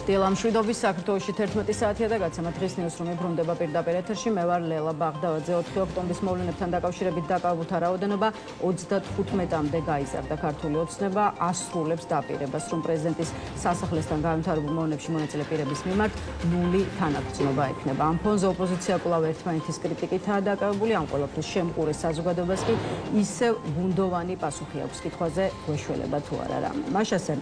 დილამშვიდობის საქართველოში 11 საათია და გაცემა დღის ნიუსრუმი ბრუნდება პირდაპირ ეთერში. მე ვარ ლელა ბაღდავაძე. 4 ოქტომბრის მოვლენებთან დაკავშირებით დაკავებულთა რაოდენობა 35-მდე გაიზარდა. ქართული ოცნება ასრულებს დაპირებას, რომ პრეზიდენტის სასახლესთან განვითარებულ მოვლენებში მონაწილე პირების მიმართ ნული თანაგრძნობა ექნება. ამ ფონზე ოპოზიცია კვლავ ერთმანეთის კრიტიკითაა დაკავებული. ამ ყველაფრის შემყურე საზოგადოებას კი ისევ ბუნდოვანი პასუხი აქვს კითხვაზე, გვეშველება თუ არა რამე. მაშასე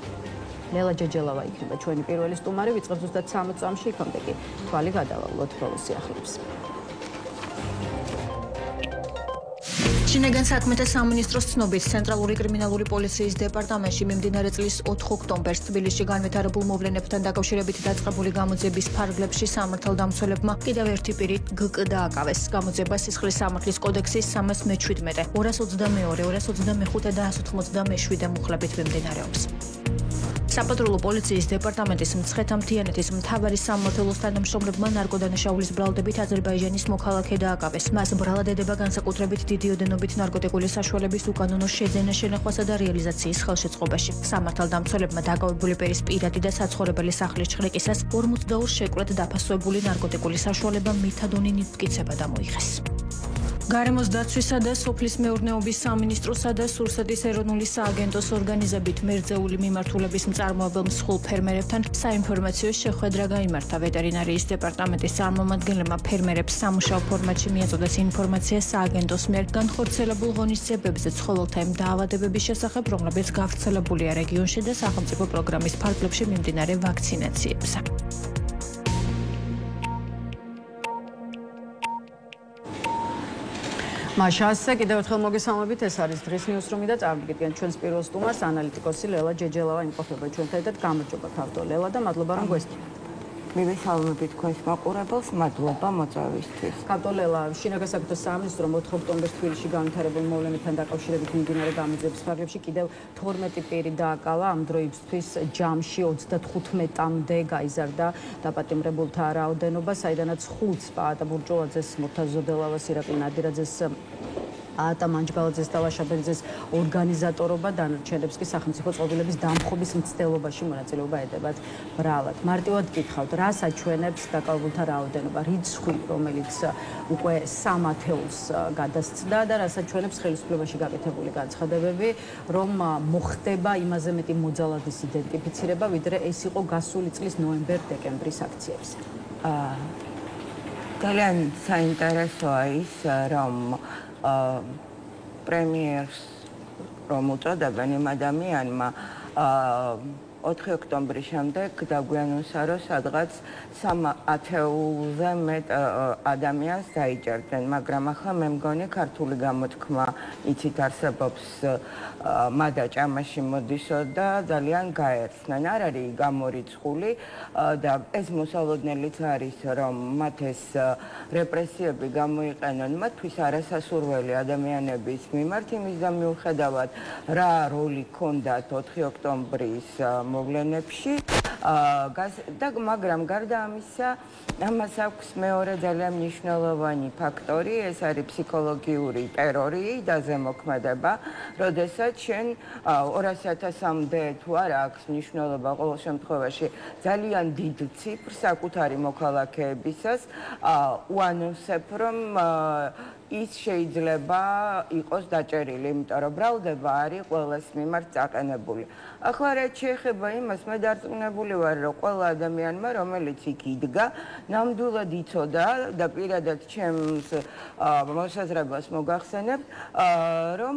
ლელა ჯეჯელავა იქნება ჩვენი პირველი სტუმარი, ვიწყებთ ზუსტად 60 წამში, იქამდე კი თვალი გადავალოთ ბოლოს სიახლეებს. შინაგან საქმეთა სამინისტროს ცნობით, ცენტრალური კრიმინალური პოლიციის დეპარტამენტში მიმდინარე წლის 4 ოქტომბერს თბილისში განვითარებულ მოვლენებთან დაკავშირებით დაწყებული გამოძიების ფარგლებში სამართალდამცველებმა კიდევ ერთი პირი გკ დააკავეს. გამოძიება სისხლის სამართლის კოდექსის 317, 222, 225 და 187 მუხლებით მიმდინარეობს. საპატრულო პოლიციის დეპარტამენტის მცხეთა-მთიანეთის მთავარი სამმართველოს თანამშრომლებმა ნარკოდანაშაულის ბრალდებით აზერბაიჯანის მოქალაქე დააკავეს. მას ბრალადება განსაკუთრებით დიდი ოდენობით ნარკოტიკული საშუალების უკანონო შეძენა, შენახვასა და რეალიზაციის ხელშეწყობაში. სამართალდამცველებმა დაკავებული პირის პირადი და საცხოვრებელი სახლის ჩხრეკისას 42 შეკვრად დაფასებული ნარკოტიკული საშუალება მეთადონინით მტკიცება დამოიღეს. გარემოს დაცვისა და სოფლის მეურნეობის სამინისტროსა და სურსათის ეროვნული სააგენტოს ორგანიზებით მერձეული მიმართულების მწარმოებელ მსხვილ ფერმერებთან საინფორმაციო შეხვედრა გაიმართა. ვეტერინარიის დეპარტამენტის წარმომადგენლებმა ფერმერებს სამუშაო ფორმატში მიაწოდეს ინფორმაცია სააგენტოს მიერ განხორციელებულ ღონისძიებებზე ცხოველთა იმ დაავადებების შესახებ, რომლებიც გავრცელებულია რეგიონში და სახელმწიფო პროგრამის ფარგლებში მიმდინარე ვაქცინაციებზე. მაშასე კიდევ ერთხელ მოგესალმებით, ეს არის დღის ნიუსრუმი და წარმოგიდგენთ ჩვენს პირველ სტუმარს, ანალიტიკოსი ლელა ჯეჯელავა იმყოფება ჩვენთან ერთად. გამარჯობა თავდო ლელა და მადლობა რომ გვესწრებთ. მივესალმებით თქვენს მაყურებელს, მადლობა მოწვევისთვის. თავდო ლელა, შინაგან საქმეთა სამინისტრომ 4 ოქტომბერს თბილისში განვითარებულ მოვლენებთან დაკავშირებით მიმდინარე გამოძიების ფარგლებში კიდევ 12 პირი დააკავა. ამ დროისთვის ჯამში 35-მდე გაიზარდა დაპატიმრებულთა რაოდენობა, საიდანაც 5-ს პაატა ბურჭულაძეს, მურთაზ ზოდელავას, ირაკლი ნადირაძეს, აატა მანჯგალაძეს და ლაშაბერძეს ორგანიზატორობა, დანარჩენებს კი სახელმწიფო წყობილების დამხობის მცდელობაში მონაწილეობა ედებათ ბრალად. მარტივად გითხავთ, რას აჩვენებს დაკავებულთა რაოდენობა, რიცხვი, რომელიც უკვე 3 ათეულს გადასცდა და რას აჩვენებს ხელისუფლებაში გაკეთებული განცხადებები, რომ მოხდება იმაზე მეტი მოძალადის იდენტიფიცირება, ვიდრე ეს იყო გასული წლის ნოემბერ-დეკემბრის აქციებზე. ძალიან საინტერესოა ის, რომ პრემიერს რომ უწოდებენ იმ ადამიანმა 4 ოქტომბრის შემდეგ დაგვიანონსა, რომ სადღაც 3 ათეულზე მეტ ადამიანს დაიჭერდნენ, მაგრამ ახლა მე მგონი ქართული გამოთქმა იცით არსებობს მადა ჭამაში მოდისო და ძალიან გაერცნენ. არ არის გამორიცხული და ეს მოსალოდნელიც არის, რომ მათ ეს რეპრესიები გამოიყენონ მათთვის არასასურველი ადამიანების მიმართ, იმის და მიუხედავად რა როლი ჰქონდათ 4 ოქტომბრის მოვლენებში, მაგრამ გარდა ამისა, ამას აქვს მეორე ძალიან მნიშვნელოვანი ფაქტორი, ეს არის ფსიქოლოგიური ტერორი და ზემოქმედება, როდესაც შენ 200.000-მდე თუ არა აქვს მნიშვნელობა ყოველ შემთხვევაში ძალიან დიდ ციფრს საკუთარი მოქალაქეებისას უანონსებ, რომ ის შეიძლება იყოს დაჭერილი, იმიტომ რომ ბრალდება არის ყველას მიმართ წაყენებული. ახლა რაც შეეხება იმას, მე დარწმუნებული ვარ, რომ ყველა ადამიანმა, რომელიც იქ იდგა, ნამდვილად იცოდა და პირადად ჩემს მოსაზრებას მოგახსენებთ, რომ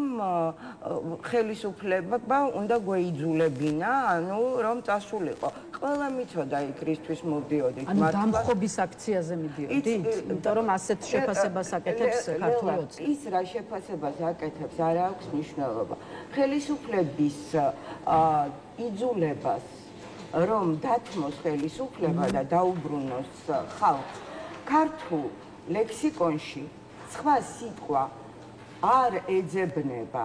ხელისუფლება უნდა გვეიძულებინა, ანუ რომ წასულიყო. ყველა მიცოდა იქ რისთვის მოვდიოდით. ანუ დამხობის აქციაზე მიდიოდით? იმიტომ რომ ასეთ შეფასებას აკეთებს ქართული ოცნება. ის რა შეფასებას აკეთებს, არ აქვს მნიშვნელობა. ხელისუფლების იძულებას, რომ დათმოს ხელისუფლება და დაუბრუნოს ხალხს, ქართულ ლექსიკონში სხვა სიტყვა არ ეძებნება.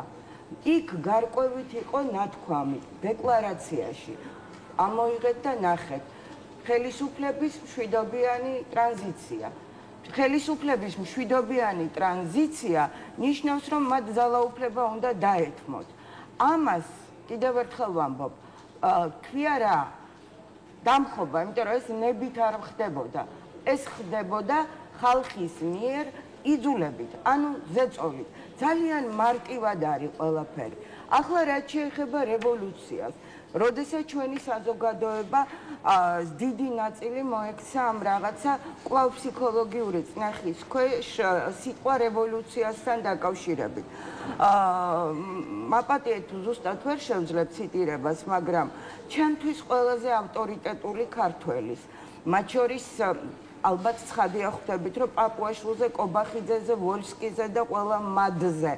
იქ გარკვევით იყო ნათქვამი დეკლარაციაში. ამოიღეთ და ნახეთ. ხელისუფლების მშვიდობიანი ტრანზიცია. ხელისუფლების მშვიდობიანი ტრანზიცია ნიშნავს, რომ მათ ძალაუფლება უნდა დაეთმოთ. ამას კიდევ ერთხელ ვამბობ, ქვია რა დამხობა, იმიტომ რომ ეს ნებით არ ხდებოდა. ეს ხდებოდა ხალხის მიერ იძულებით, ანუ ზეწოლით. ძალიან მარტივად არის ყველაფერი. ახლა რაც შეეხება რევოლუციას, როდესაც ჩვენი საზოგადოება დიდი ნაწილი მოექცა ამ რაღაცა კვლავ ფსიქოლოგიური წნეხის ქვეშ სიტყვა რევოლუციასთან დაკავშირებით. მაპატიეთ ზუსტად ვერ შევძლებ ციტირებას, მაგრამ ჩემთვის ყველაზე ავტორიტეტული ქართველის, მათ შორის ალბათ ცხადია ხვდებით, რომ პაპუაშვილზე, კობახიძეზე, ვოლსკიზე და ყველა მადზე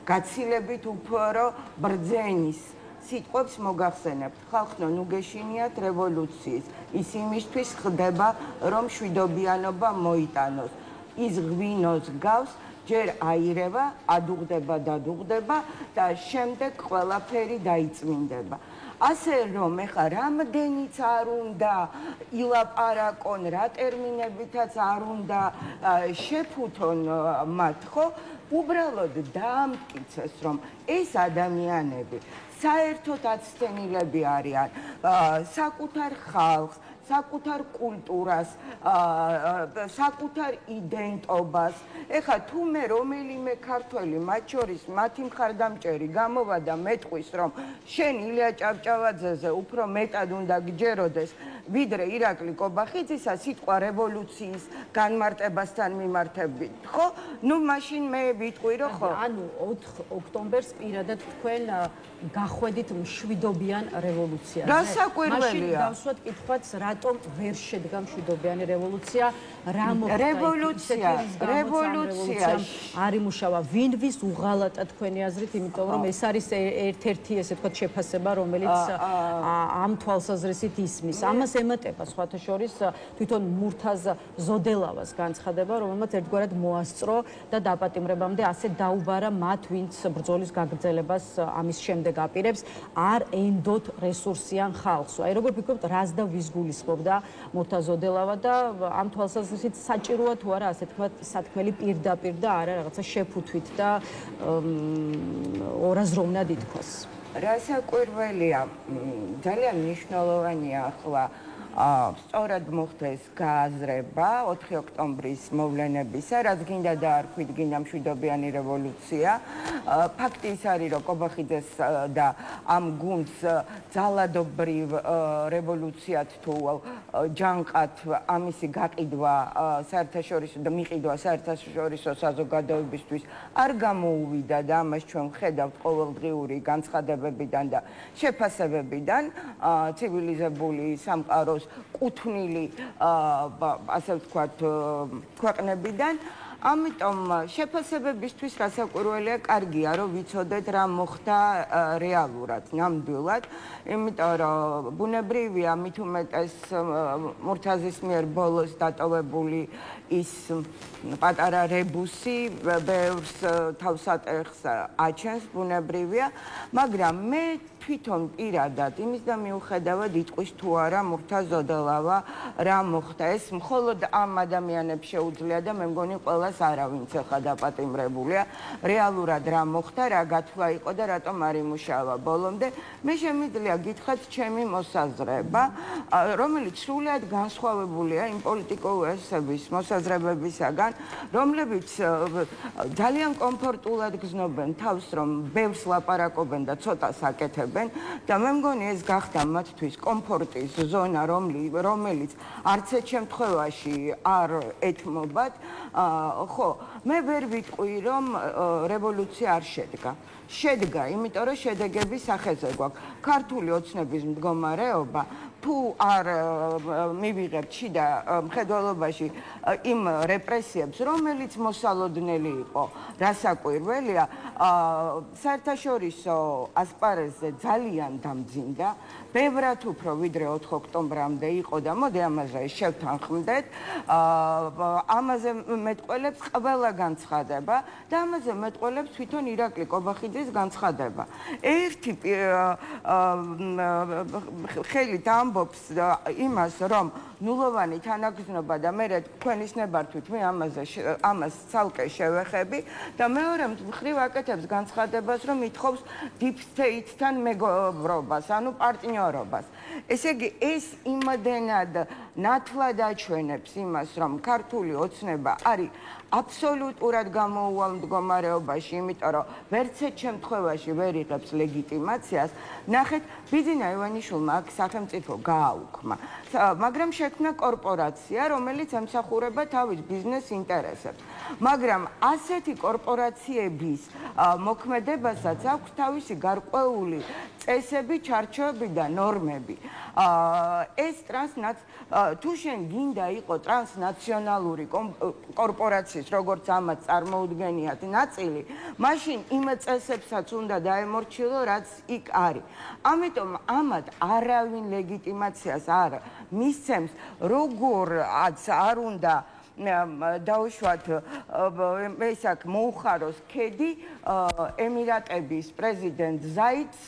გაცილებით უფრო ბრძენის სიტყვებს მოგახსენებთ. ხალხო, ნუ გეშინიათ რევოლუციის. ის იმისთვის ხდება, რომ მშვიდობიანობა მოიტანოს. ის ღვინოს გავს, ჯერ აირევა, ადუღდება, დადუღდება და შემდეგ ყველაფერი დაიწმინდება. ასე რომ ეხა რამდენიც არ უნდა ილაპარაკონ, რა ტერმინებითაც არ უნდა შეფუთონ მათ, ხო? უბრალოდ დაამტკიცეს, რომ ეს ადამიანები საერთოდ აცდენილები არიან საკუთარ ხალხს, საკუთარ კულტურას, საკუთარ იდენტობას. ეხა თუ მე რომელიმე ქართველი, მათ შორის მათი მხარდამჭერი გამოვა და მეტყვის, რომ შენ ილია ჭავჭავაძეზე უფრო მეტად უნდა გჯეროდეს, ვიდრე ირაკლი კობახიძისა სიტყვა რევოლუციის განმარტებასთან მიმართებით, ხო? ნუ მაშინ მე ვიტყვი, რომ ხო. ანუ 4 ოქტომბერს პირადად თქვენ გახვედით მშვიდობიან რევოლუციაზე. რა საკვირველია? მაშინ დავსვათ კითხვაც, რატომ ვერ შედგა მშვიდობიანი რევოლუცია? რა მოხდა? რევოლუცია არ იმუშავა. ვინ ვის უღალატა თქვენი აზრით, იმიტომ რომ ეს არის ერთ-ერთი ესე ვთქვათ შეფასება, რომელიც ამ თვალსაზრისით ისმის. ამას ემატება სხვათა შორის თვითონ მურთაზ ზოდელავას განცხადება, რომელმაც ერთგვარად მოასწრო და დაპატიმრებამდე ასე დაუბარა მათ, ვინც ბრძოლის გაგრძელებას ამის შემდეგ აპირებს, არ ენდოთ რესურსიან ხალხს. აი როგორ ფიქრობთ, რას და ვის გულისხმობდა მურთაზ ზოდელავა და ამ თვალსაზრისით საჭიროა თუ არა ასე თქვათ სათქმელი პირდაპირ და არა რაღაცა შეფუთვით და ორაზროვნად ითქვას. რა საკვირველია, ძალიან მნიშვნელოვანია ახლა სწორად მოხდეს გააზრება 4 ოქტომბრის მოვლენებისა, რაც გინდა დაარქვით, გინდა მშვიდობიანი რევოლუცია. ფაქტი ის არის, რომ კობახიძეს და ამ გუნდს ძალადობრივ რევოლუციად თუ ჯანყად ამისი გაყიდვა საერთაშორისო და მიყიდვა საერთაშორისო საზოგადოებისთვის არ გამოუვიდა და ამას ჩვენ ვხედავთ ყოველდღიური განცხადებებიდან და შეფასებებიდან ცივილიზებული სამყაროს კუთვნილი ასე ვთქვათ ქვეყნებიდან. ამიტომ შეფასებებისთვის რასაკვირველია, კარგია რომ ვიცოდეთ რა მოხდა რეალურად, ნამდვილად, იმიტომ რომ ბუნებრივია მით უმეტეს მურთაზის მიერ ბოლოს დატოვებული ის პატარა რებუსი ბევრს თავსატეხს აჩენს, ბუნებრივია, მაგრამ მე თვითონ პირადად იმის და მიუხედავად იტყვის თუ არა მურთაზ ზოდელავა რა მოხდა. ეს მხოლოდ ამ ადამიანებს შეუძლია და მე მგონი ყველას არავინც ახლა დაპატიმრებულია. რეალურად რა მოხდა, რა გათვლა იყო და რატომ არ იმუშავა ბოლომდე. მე შემიძლია გითხრათ ჩემი მოსაზრება, რომელიც სრულად განსხვავებულია იმ პოლიტიკოსების მოსაზრებებისაგან, რომლებიც ძალიან კომფორტულად გრძნობენ თავს, რომ ბევრს ლაპარაკობენ და ცოტას აკეთებენ. და მე მგონი ეს გახდა მათთვის კომფორტის ზონა, რომელიც არც ერთ შემთხვევაში არ ეთმობათ. ხო, მე ვერ ვიტყვი, რომ რევოლუცია არ შედგა. შედგა, იმიტომ რომ შედეგების სახეზე გვაქვს. ქართული ოცნების მდგომარეობა თუ არ მივიღებთ შიდა მხედველობაში იმ რეპრესიებს, რომელიც მოსალოდნელი იყო, რასაკვირველია, საერთაშორისო ასპარეზზე ძალიან დამძიმდა, ბევრად უფრო ვიდრე 4 ოქტომბრამდე იყო და მოდი ამაზე შევთანხმდეთ. ამაზე მეტყველებს ყველა განცხადება და ამაზე მეტყველებს თვითონ ირაკლი კობახიძის განცხადება. ერთი ხელით ამბობს იმას, რომ ნულოვანი თანაგზნობა და მე თქვენის ნებართვით მე ამას ცალკე შევეხები და მეორე მხრივ აკეთებს განცხადებას, რომ ითხოვს deep state-თან მეგობრობას, ანუ პარტნიორობას. ესე იგი, ეს იმდენად ნათლად აჩვენებს იმას, რომ ქართული ოცნება არის აბსოლუტურად გამოუვალ მდგომარეობაში, იმიტომ რომ ვერცერთ შემთხვევაში ვერ იღებს ლეგიტიმაციას. ნახეთ, ბიძინა ივანიშვილმა აქ სახელმწიფო გააუქმა, მაგრამ შექმნა კორპორაცია, რომელიც ემსახურება თავის ბიზნეს ინტერესებს. მაგრამ ასეთი კორპორაციების მოქმედებასაც აქვს თავისი გარკვეული წესები, ჩარჩოები და ნორმები. ეს თუ შენ გინდა იყო ტრანსნაციონალური კორპორაციის, როგორც ამას წარმოუდგენიათ ნაწილი, მაშინ იმ წესებსაც უნდა დაემორჩილო, რაც იქ არის. ამიტომ ამათ არავინ ლეგიტიმაციას არ მისცემს, როგორაც არ უნდა დაუშვათ ეს აქ მოუხაროს ქედი ემირატების პრეზიდენტ ზაიდს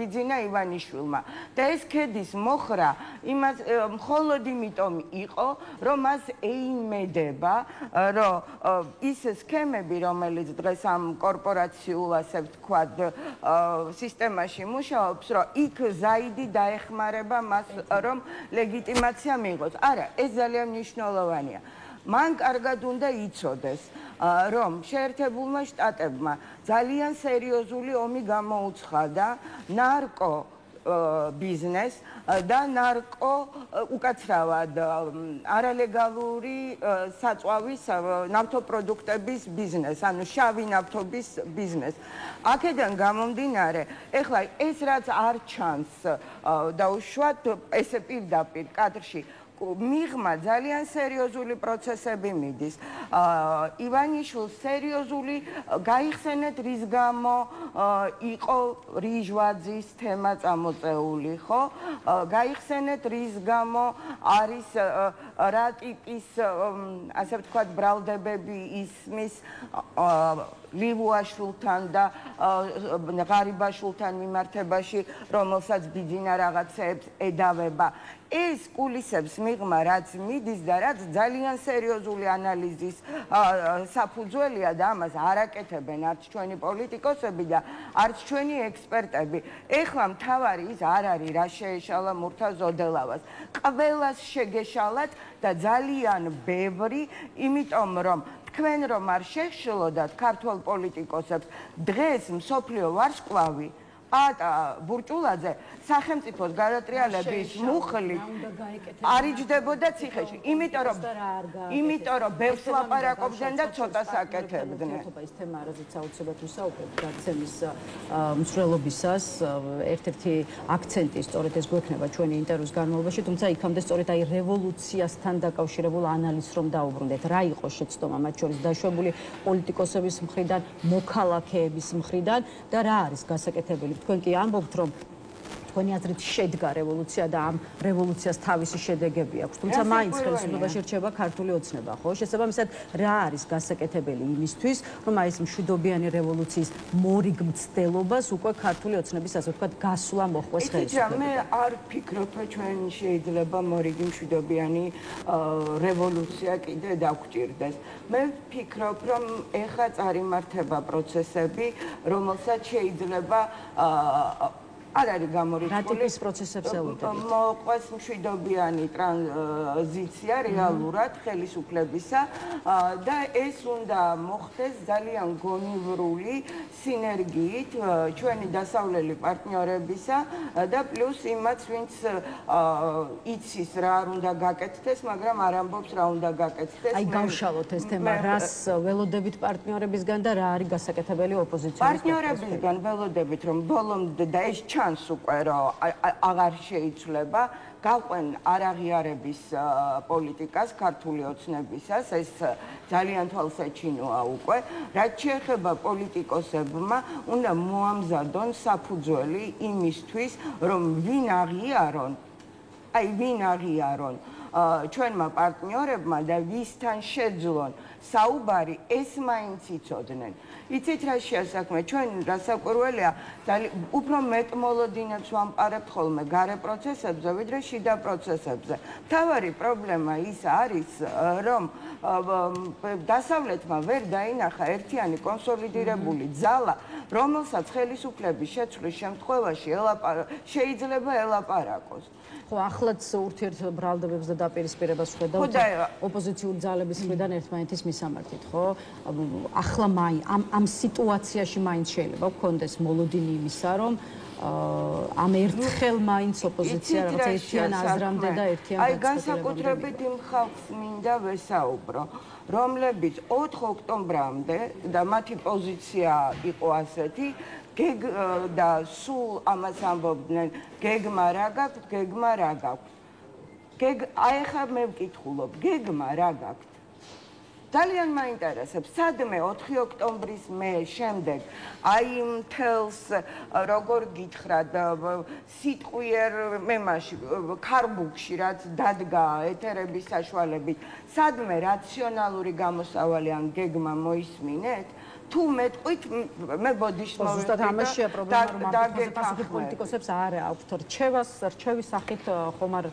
ბიძინა ივანიშვილმა და ეს ქედის მოხრა მხოლოდ იმიტომ იყო, რომ მას ეიმედება, რომ ის სქემები, რომელიც დღეს ამ კორპორაციულ, ასე ვთქვათ, სისტემაში მუშაობს, რომ იქ ზაიდი დაეხმარება მას, რომ ლეგიტიმაცია მიიღოს. არა, ეს ძალიან მნიშვნელოვანია. მან კარგად უნდა იცოდეს, რომ შეერთებულმა შტატებმა ძალიან სერიოზული ომი გამოუცხადა ნარკო ბიზნეს და ნარკო უკაცრავად არალეგალური საწვავის ნავთობპროდუქტების ბიზნეს, ანუ შავი ნავთობის ბიზნეს. აქედან გამომდინარე, ეხლა ეს რაც არ ჩანს დაუშვათ ესე პირდაპირ კადრში მიღმა ძალიან სერიოზული პროცესები მიდის. ივანიშვილს სერიოზული გაიხსენეთ, რის გამო იყო რიჟვაძის თემა წამოწეული, ხო? გაიხსენეთ, რის გამო არის რა ტიპის, ასე ვთქვათ, ბრალდებები ისმის ლივუაშვილთან და ღარიბაშვილთან მიმართებაში, რომელსაც ბიძინა რაღაცეებს ედავება. ეს კულისებს მიღმა, რაც მიდის და რაც ძალიან სერიოზული ანალიზის საფუძველია და ამას არ აკეთებენ არც ჩვენი პოლიტიკოსები და არც ჩვენი ექსპერტები. ეხლა მთავარი ის არ არის, რა შეეშალა მურთა ზოდელავას. ყველას შეგეშალათ და ძალიან ბევრი, იმიტომ რომ თქვენ რომ არ შეშლოდათ ქართულ პოლიტიკოსებს, დღეს მსოფლიო ვარსკვლავი პატა ბურჭულაძე სახელმწიფოს გადატრიალების მუხლით არ იჯდებოდა ციხეში, იმიტომ რომ ბევრს ლაპარაკობდნენ და ცოტას აკეთებდნენ. ეს თემა, რაზეც აუცილებლად ვისაუბრებთ, გაცემის მსვლელობისას ერთ-ერთი აქცენტი სწორედ ეს გვექნება ჩვენი ინტერვიუს განმავლობაში, თუმცა იქამდე სწორედ აი რევოლუციასთან დაკავშირებულ ანალიზს რომ დაუბრუნდეთ, რა იყო შეცდომა მათ შორის დაშვებული პოლიტიკოსების მხრიდან, მოქალაქეების მხრიდან და რა არის გასაკეთებელი. თქვენ კი ამბობთ, რომ თქვენი აზრით შედგა რევოლუცია და ამ რევოლუციას თავისი შედეგები აქვს. თუმცა მაინც ხელისუფლებაში რჩება ქართული ოცნება, ხო? შესაბამისად, რა არის გასაკეთებელი იმისთვის, რომ აი ეს მშვიდობიანი რევოლუციის მორიგმცდელობას უკვე ქართული ოცნების, ასე ვთქვათ, გასვლა მოხდეს ხელისუფლებაში. მე არ ვფიქრობ, რომ ჩვენ შეიძლება მორიგი მშვიდობიანი რევოლუცია კიდე დაგვჭირდეს. მე ვფიქრობ, რომ ეხლა წარიმართება პროცესები, რომელსაც შეიძლება არ არის გამორიცხული. რა ტიპის პროცესებს ელოდებთ? მოყვეს მშვიდობიანი ტრანზიცია რეალურად ხელისუფლებისა და ეს უნდა მოხდეს ძალიან გონივრული სინერგიით ჩვენი დასავლელი პარტნიორებისა და პლუს იმაც, ვინც იცის რა არ უნდა გაკეთდეს, მაგრამ არ ამბობს რა უნდა გაკეთდეს. აი გავშალოთ ეს თემა, რას ველოდებით პარტნიორებისგან და რა არის გასაკეთებელი ოპოზიციის პარტნიორებისგან ველოდებით, რომ ბოლომდე და ეს ჩანს უკვე რომ აღარ შეიცვლება გაყვენ არაღიარების პოლიტიკას ქართული ოცნებისას, ეს ძალიან თვალსაჩინოა უკვე. რაც შეეხება პოლიტიკოსებმა, უნდა მოამზადონ საფუძველი იმისთვის, რომ ვინ აღიარონ ჩვენმა პარტნიორებმა და ვისთან შეძლონ საუბარი, ეს მაინც იცოდნენ. იცით რა შეასაქმე, ჩვენ რასაკვირველია, უფრო მეტ მოლოდინებს ვამყარებთ ხოლმე გარე პროცესებზე, ვიდრე შიდა პროცესებზე. მთავარი პრობლემა ის არის, რომ დასავლეთმა ვერ დაინახა ერთიანი კონსოლიდირებული ძალა, რომელსაც ხელისუფლების შეცვლის შემთხვევაში შეიძლება ელაპარაკოს. ხო, ახლაც ურთიერთბრალდებებს და დაპირისპირებას ხედავთ ოპოზიციური ძალების მხრიდან ერთმანეთის მისამართით, ხო? ახლა ამ სიტუაციაში მაინც შეიძლება გქონდეს მოლოდინი იმისა, რომ ამ ერთხელ მაინც ოპოზიცია რაღაც ერთიან აზრამდე და ერთიან აი განსაკუთრებით იმ ხალხს მინდა ვესაუბრო, რომლებიც 4 ოქტომბრამდე და მათი პოზიცია იყო ასეთი, და სულ ამას ამბობდნენ, გეგმა რა გაქვთ, გეგმა რა გაქვთ. აი ახლა მე ვკითხულობ, გეგმა რა გაქვთ. ძალიან მაინტერესებს, სადმე 4 ოქტომბრის შემდეგ, აი მთელს როგორ გითხრათ, სიტყვიერ მემაში, ქარბუქში, რაც დადგა ეთერების საშუალებით, სადმე რაციონალური გამოსავალი ან გეგმა მოისმინეთ, თუ მეტყვით მე ბოდიშს მოვიდე. ზუსტად ამაშია პრობლემა, რომ ამ პასუხი პოლიტიკოსებს არ აქვთ რჩევის სახით ხომ არ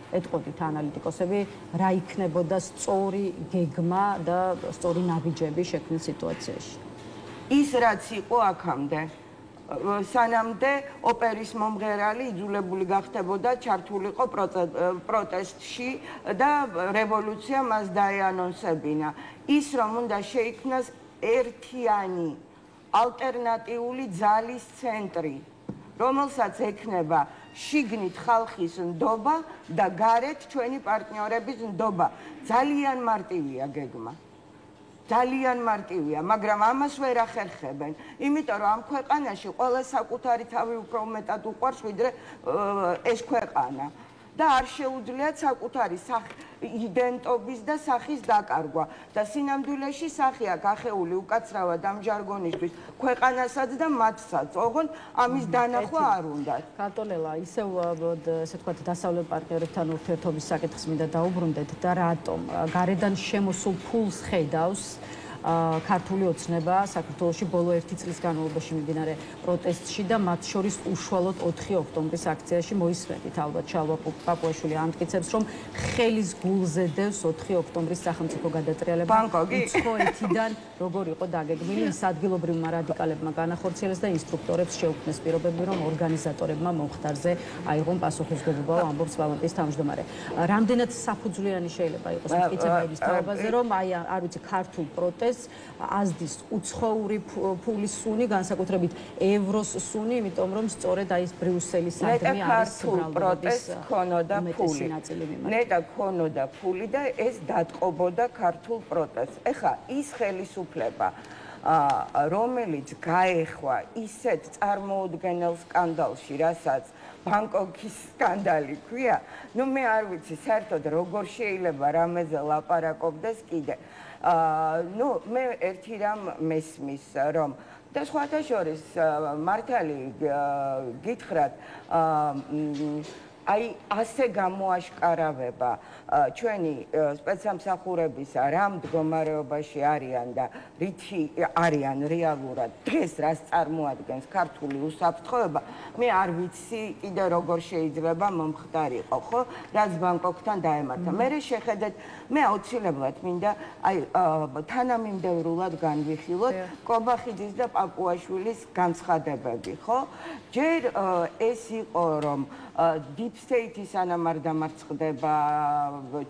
ეტყოდით ანალიტიკოსები, რა იქნებოდა სწორი გეგმა და სწორი ნაბიჯები შექმნილ სიტუაციაში. ის რაც იყო აქამდე, სანამდე ოპერის მომღერალი იძულებული გახდებოდა ჩართულიყო პროტესტში და რევოლუცია მას დაეანონსებინა. ის რომ უნდა შეიქმნას ერთიანი ალტერნატიული ძალის ცენტრი, რომელსაც ექნება შიგნით ხალხის ნდობა და გარეთ ჩვენი პარტნიორების ნდობა. ძალიან მარტივია გეგმა. ძალიან მარტივია, მაგრამ ამას ვერ ახერხებენ. იმიტომ რომ ამ ქვეყანაში ყველა საკუთარი თავი უფრო მეტად უყვარს, ვიდრე ეს ქვეყანა. და არ შეუძლიათ საკუთარი იდენტობის და სახის დაკარგვა და სინამდვილეში სახი აქვს ახეული უკაცრავად ამ ჟარგონისთვის ქვეყანასაც და მათსაც, ოღონდ ამის დანახვა არ უნდათ. კარტოლელა, ისევ ესე ვთქვათ, დასავლეთ პარტნიორებთან ურთიერთობის საკითხს მინდა დაუბრუნდეთ და რატომ გარედან შემოსულ ფულს ხედავს ქართული ოცნება საქართველოში ბოლო 1 წლის განმავლობაში მიმდინარე პროტესტში და მათ შორის უშუალოდ 4 ოქტომბრის აქციაში მოისმენთ ალბათ შალვა პაპუაშვილი ამტკიცებს, რომ ხელის გულზე დევს 4 ოქტომბრის სახელმწიფო გადატრიალება უცხოეთიდან როგორ იყო დაგეგმილი, ის ადგილობრივმა რადიკალებმა განახორციელეს და ინსტრუქტორებს შეუქმნეს პირობები, რომ ორგანიზატორებმა მომხდარზე აიღონ პასუხისმგებლობა, ამბობს ვალენტის თავმჯდომარე. რამდენად საფუძვლიანი შეიძლება იყოს მტკიცება იმის თაობაზე, რომ აი არ ვიცი ქართულ პროტესტს აზდის უცხოური ფულის სუნი, განსაკუთრებით ევროს სუნი, იმიტომ რომ სწორედ აი ეს ბრიუსელის სადმე არის პროტესტს ქონოდა ფული. ნეტა ქონოდა ფული და ეს დატყობოდა ქართულ პროტესტს. ეხა ის ხელისუფლება, რომელიც გაეხვა ისეთ წარმოუდგენელ სკანდალში, რასაც ბანკოკის სკანდალი ქვია, ნუ მე არ ვიცი საერთოდ როგორ შეიძლება რამეზე ლაპარაკობდეს კიდე. ნუ მე ერთი რამ მესმის, რომ და სხვათა შორის მართალი გითხრათ, აი ასე გამოაშკარავება ჩვენი სპეცსამსახურებისა რა მდგომარეობაში არიან და რითი არიან რეალურად დღეს რას წარმოადგენს ქართული უსაფრთხოება, მე არ ვიცი კიდე როგორ შეიძლება მომხდარიყო, ხო? რაც ბანკოკთან დაემართა. მე შეხედეთ, მე აუცილებლად მინდა აი თანამიმდევრულად განვიხილოთ კობახიძის და პაპუაშვილის განცხადებები, ხო? ჯერ ეს იყო, რომ deep state-ის სანამ არ დამარცხდება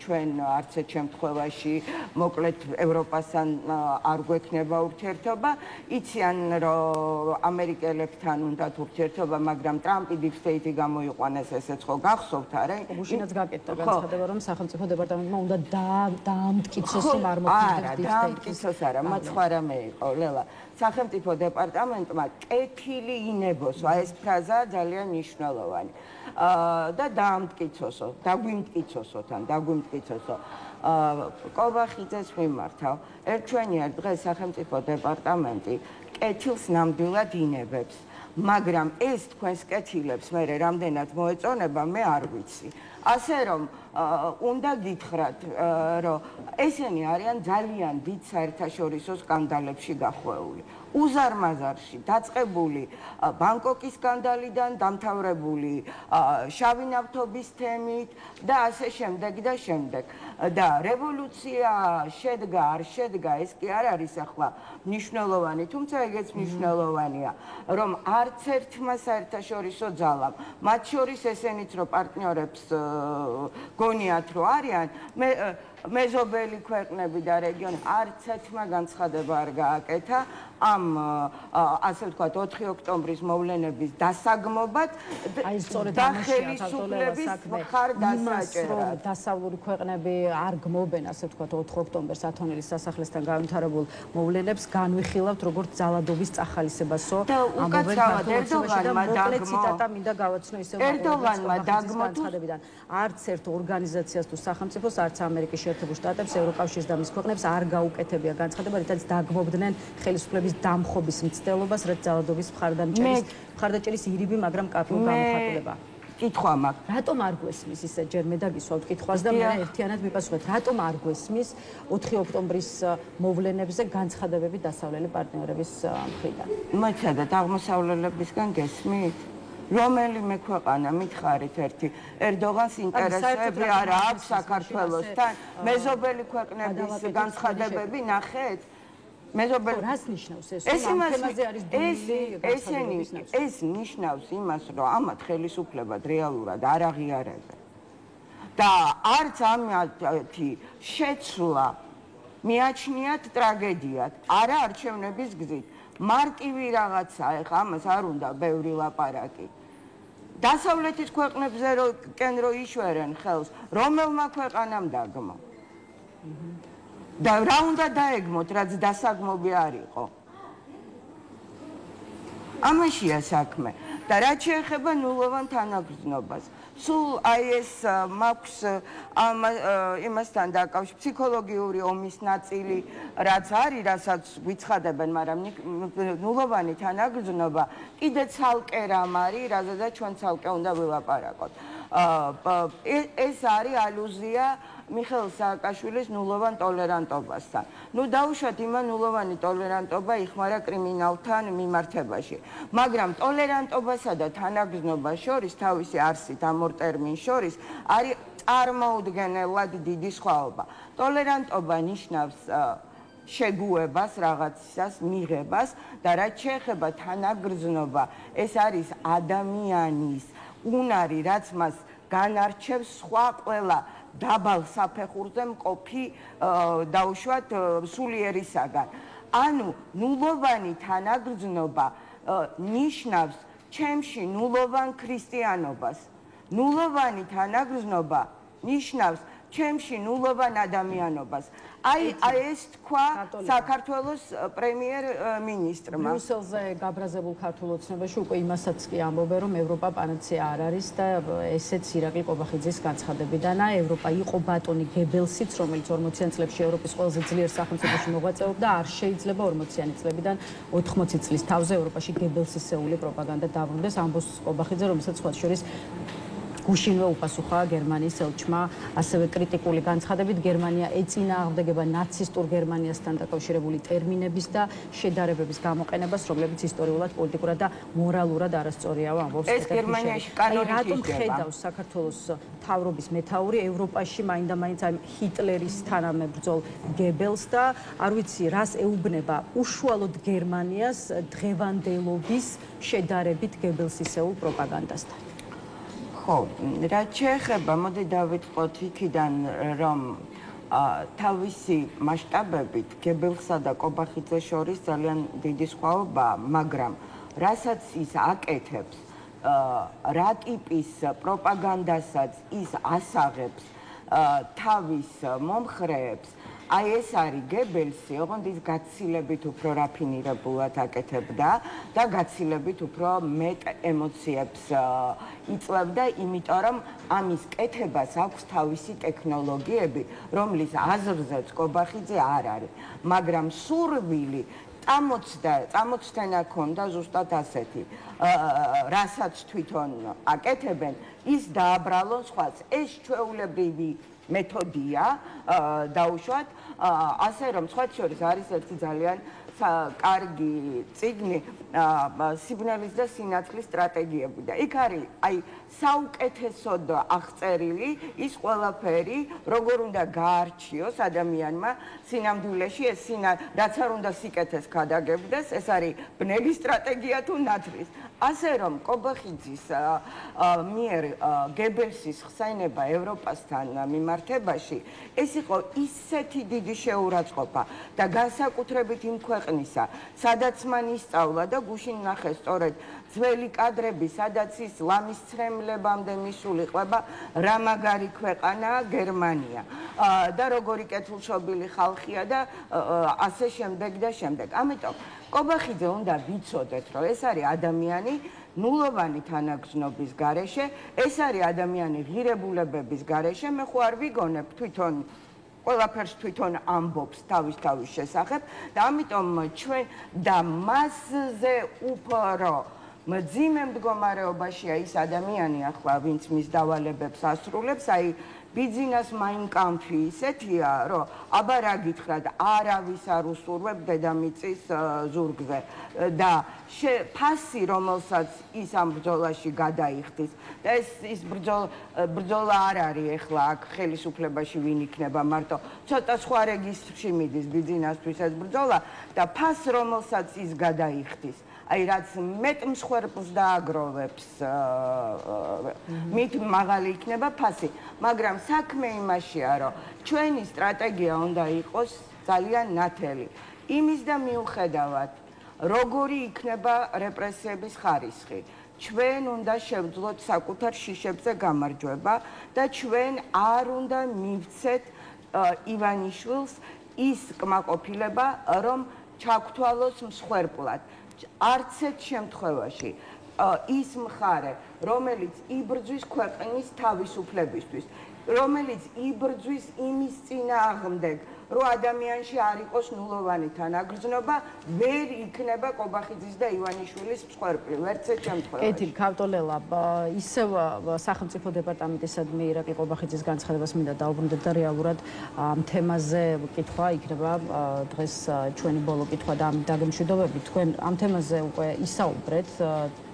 ჩვენ არც ერთ შემთხვევაში მოკლედ ევროპასთან არ გვექნება ურთიერთობა, იციან რომ ამერიკელებთან უნდათ ურთიერთობა, მაგრამ ტრამპი deep state-ი გამოიყვანეს, ესეც ხო გახსოვთ, არა? უშინაც გაკეთდა განცხადება, რომ სახელმწიფო დეპარტამენტმა უნდა დაამტკიცოს, რომ არ მოქმედებს deep state-ის. დაამტკიცოს არა, მათ სხვა რამე იყო, ლელა. სახელმწიფო დეპარტამენტმა კეთილი ინებოს, აი ეს ფრაზაა ძალიან მნიშვნელოვანი. და დაამტკიცოსო, დაგვიმტკიცოსო თან, დაგვიმტკიცოსო. კობახიძეს მიმართავ. ერთვენიერ დღეს სახელმწიფო დეპარტამენტი კეთილს ნამდვილად ინებებს. მაგრამ ეს თქვენს კეთილებს მე რამდენად მოეწონება, მე არ ვიცი. ასე რომ უნდა გითხრათ, რომ ესენი არიან ძალიან დიდ საერთაშორისო სკანდალებში გახვეული. უზარმაზარში დაწყებული ბანკოკის სკანდალიდან დამთავრებული შავი ნავთობის თემით და ასე შემდეგ და შემდეგ. და რევოლუცია შედგა, არ შედგა, ეს კი არ არის ახლა მნიშვნელოვანი, თუმცა ეგეც მნიშვნელოვანია, რომ არც ერთმა საერთაშორისო ძალამ, მათ შორის ესენიც რომ პარტნიორებს გონიათ რომ არიან, მეზობელი ქვეყნები და რეგიონი არც ერთმა განცხადება არ გააკეთა ამ ასე ვთქვათ 4 ოქტომბრის მოვლენების დასაგმობად და ხელისუფლების მხარდასაჭერად. დასავლური ქვეყნები არ გმობენ ასე ვთქვათ 4 ოქტომბერს ათონელის სასახლესთან განვითარებულ მოვლენებს განვიხილავთ როგორც ძალადობის წახალისებასო უკაცრავად ერდოღანმა დაგმო მინდა გავაცნო ისევ ერდოღანმა დაგმო არც ერთ ორგანიზაციას თუ სახელმწიფოს არც ამერიკის შეერთებულ შტატებს, ევროკავშირს და მის ქვეყნებს არ გაუკეთებია განცხადება, რითაც დაგმობდნენ ხელისუფლების დამხობის მცდელობას, რაც ძალადობის მხარდაჭერის ირიბი, მაგრამ კაფეო გამოხატულება. კითხვა მაქვს. რატომ არ გვესმის ისე ჯერ მე დაგისვავთ კითხვას და მე ერთიანად მიპასუხეთ, რატომ არ გვესმის 4 ოქტომბრის მოვლენებზე განცხადებები დასავლელი პარტნიორების მხრიდან? მოიცადეთ, აღმოსავლელებისგან გესმით? რომელიმე ქვეყანა მითხარით ერთი ერდოღანს ინტერესები არ აქვს საქართველოსთან, მეზობელი ქვეყნების განცხადებები ნახეთ? მეზობელი რას ნიშნავს ეს? ამ თემაზე არის დუმილი განცხადებების ნაცვლად. ეს ნიშნავს იმას, რომ ამათ ხელისუფლებად რეალურად არ აღიარებენ. და არც ამათი შეცვლა მიაჩნიათ ტრაგედიად, არა არჩევნების გზით. მარტივი რაღაცა, ეხლა ამას არ უნდა ბევრი ლაპარაკი. დასავლეთის ქვეყნებზე რო იშვერენ ხელს, რომელმა ქვეყანამ დაგმო. და რა უნდა დაეგმოთ, რაც დასაგმობი არ იყო. ამაშია საქმე. და რაც შეეხება ნულოვან თანაგრძნობას. სულ აი ეს მაქვს იმასთან დაკავშირებით ფსიქოლოგიური ომის ნაწილი, რაც არის, რასაც გვიცხადებენ, მაგრამ ნულოვანი თანაგრძნობა კიდე ცალკე რამ არის, რაზედაც ჩვენ ცალკე უნდა ვილაპარაკოთ. ეს არის ალუზია მიხეილ სააკაშვილის ნულოვან ტოლერანტობასთან. ნუ დაუშვათ იმან ნულოვანი ტოლერანტობა იხმარა კრიმინალთან მიმართებაში. მაგრამ ტოლერანტობასა და თანაგრძნობას შორის თავისი არსით ამ ორ ტერმინს შორის არის წარმოუდგენელად დიდი სხვაობა. ტოლერანტობა ნიშნავს შეგუებას, რაღაცას, მიღებას და რაც შეეხება თანაგრძნობა, ეს არის ადამიანის უნარი, რაც მას განარჩევს სხვა ყველა დაბალ საფეხურზე მყოფი დაუშვათ სულიერისაგან. ანუ ნულოვანი თანაგრძნობა ნიშნავს ჩემში ნულოვან ქრისტიანობას. ნულოვანი თანაგრძნობა ნიშნავს ჩემში ნულოვან ადამიანობას. აი ეს თქვა საქართველოს პრემიერ-მინისტრმა. ბრიუსელზე გაბრაზებულ ქართულ ოცნებაში უკვე იმასაც კი ამბობენ, რომ ევროპა პანაცეა არ არის და ესეც ირაკლი ყობახიძის განცხადებიდანაა. ევროპა იყო ბატონი გებელსიც, რომელიც 40-იან წლებში ევროპის ყველაზე ძლიერ სახელმწიფოში მოღვაწეობდა, არ შეიძლება 40-იანი წლებიდან 80 წლის თავზე ევროპაში გებელსისეული პროპაგანდა დაბრუნდეს. ამბობს ყობახიძე, რომელსაც სხვა შორის გუშინვე უპასუხა გერმანიის ელჩმა, ასევე კრიტიკული განცხადებით გერმანია ეწინააღმდეგება ნაცისტურ გერმანიასთან დაკავშირებული ტერმინების და შედარებების გამოყენებას, რომლებიც ისტორიულად, პოლიტიკურად და მორალურად არასწორია, ამბობს. ეს გერმანიაში კანონით რატომ ხედავს საქართველოს მთავრობის მეთაური ევროპაში მაინდა-მაინც აი ჰიტლერის თანამებრძოლ გებელს და არ ვიცი, რას ეუბნება უშუალოდ გერმანიას დღევანდელობის შედარებით გებელსისეულ პროპაგანდასთან? ხო, რაც შეეხება, მოდი დავიწყოთ იქიდან, რომ თავისი მასშტაბებით გებელსა და ყობახიძეს შორის ძალიან დიდი სხვაობაა, მაგრამ რასაც ის აკეთებს, რა ტიპის პროპაგანდასაც ის ასაღებს თავის მომხრეებს, აი ეს არის გებელსი, ოღონდ ის გაცილებით უფრო რაფინირებულად აკეთებდა და გაცილებით უფრო მეტ ემოციებს იწვევდა, იმიტომ რომ ამის კეთებას აქვს თავისი ტექნოლოგიები, რომლის აზრზეც ყობახიძე არ არის, მაგრამ სურვილი წამოწთენა ქონდა ზუსტად ასეთი, რასაც თვითონ აკეთებენ, ის დააბრალონ სხვას. ეს ჩვეულებრივი მეთოდია დაუშვათ, ასე რომ სხვათა შორის არის ერთი ძალიან კარგი წიგნი სიბნელის და სინათლის სტრატეგიები და იქ არის აი საუკეთესოდ აღწერილი ის ყველაფერი, როგორ უნდა გაარჩიოს ადამიანმა სინამდვილეში ეს რაც არ უნდა სიკეთეს გადაგებდეს, ეს არის ბნელი სტრატეგია თუ ნათლის. ასე რომ კობახიძის მიერ გებელსის ხსენება ევროპასთან მიმართებაში ეს იყო ისეთი დიდი შეურაცხყოფა და განსაკუთრებით იმ ქვეყნისა, სადაც მან ისწავლა და გუშინ ნახე სწორედ ძველი კადრები, სადაც ის ლამის ცრემლებამდე მისულიყება, რა მაგარი ქვეყანაა გერმანია და როგორი კეთილშობილი ხალხია და ასე შემდეგ და შემდეგ. ამიტომ კობახიძე უნდა ვიცოდეთ, რომ ეს არის ადამიანი ნულოვანი თანაგრძნობის გარეშე, ეს არის ადამიანი ღირებულებების გარეშე, მე ხო არ ვიგონებ თვითონ ყველაფერს თვითონ ამბობს თავის შესახებ და ამიტომ ჩვენ და მასზე უფრო მძიმე მდგომარეობაშია ის ადამიანი ახლა, ვინც მის დავალებებს ასრულებს, აი ბიძინას მაინკამფი ისეთია, რომ აბა რა გითხრათ, არავის არ უსურვებ დედამიწის ზურგზე და ფასი, რომელსაც ის ამ ბრძოლაში გადაიხდის და ის ბრძოლა არ არის ეხლა აქ ხელისუფლებაში ვინ იქნება, მარტო ცოტა სხვა რეგისტრში მიდის ბიძინასთვის ეს ბრძოლა და ფას, რომელსაც ის გადაიხდის აი რაც მეტ მსხვერპლს დააგროვებს, მით მაღალი იქნება ფასი, მაგრამ საქმე იმაშია, რომ ჩვენი სტრატეგია უნდა იყოს ძალიან ნათელი. იმის და მიუხედავად, როგორი იქნება რეპრესიების ხარისხი, ჩვენ უნდა შევძლოთ საკუთარ შიშებზე გამარჯვება და ჩვენ არ უნდა მივცეთ ივანიშვილს ის კმაყოფილება, რომ ჩაგთვალოს მსხვერპლად. არც ერთ შემთხვევაში ის მხარე, რომელიც იბრძვის ქვეყნის თავისუფლებისთვის, რომელიც იბრძვის იმის წინააღმდეგ, რომ ადამიანში არ იყოს ნულოვანი თანაგრძნობა, ვერ იქნება კობახიძის და ივანიშვილის მსხვერპლი, ვერც ერთ შემთხვევაში. კეთი ქავტოლელა, ისევ სახელმწიფო დეპარტამენტისადმი ირაკლი კობახიძის განცხადებას მინდა დაუბრუნდეთ და რეალურად ამ თემაზე კითხვა იქნება დღეს ჩვენი ბოლო კითხვა და ამ დაგემშვიდობებით თქვენ ამ თემაზე უკვე ისაუბრეთ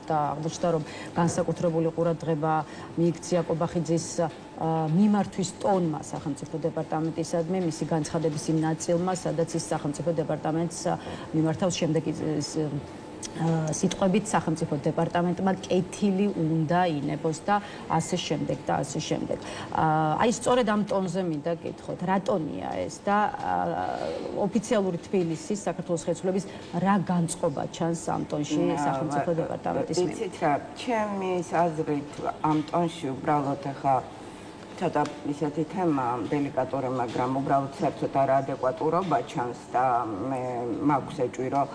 და აღმოჩნდა რომ განსაკუთრებული ყურადღება მიიქცია კობახიძის მიმართვის ტონმა სახელმწიფო დეპარტამენტისადმი, მისი განცხადების იმ ნაწილმა, სადაც ის სახელმწიფო დეპარტამენტს მიმართავს შემდეგი სიტყვებით სახელმწიფო დეპარტამენტმა კეთილი უნდა ინებოს და ასე შემდეგ და ასე შემდეგ. აი სწორედ ამ ტონზე მინდა გითხოთ, რა ტონია ეს და ოფიციალური თბილისის საქართველოს ხელისუფლების რა განწყობა ჩანს ამ ტონში სახელმწიფო დეპარტამენტის მიმართ? იცით რა, ჩემი აზრით ამ ტონში უბრალოდ ახლა ცოტა ისეთი თემა დელიკატური, მაგრამ უბრალოდ საერთოდ არაადეკვატურობა ჩანს და მე მაქვს ეჭვი, რომ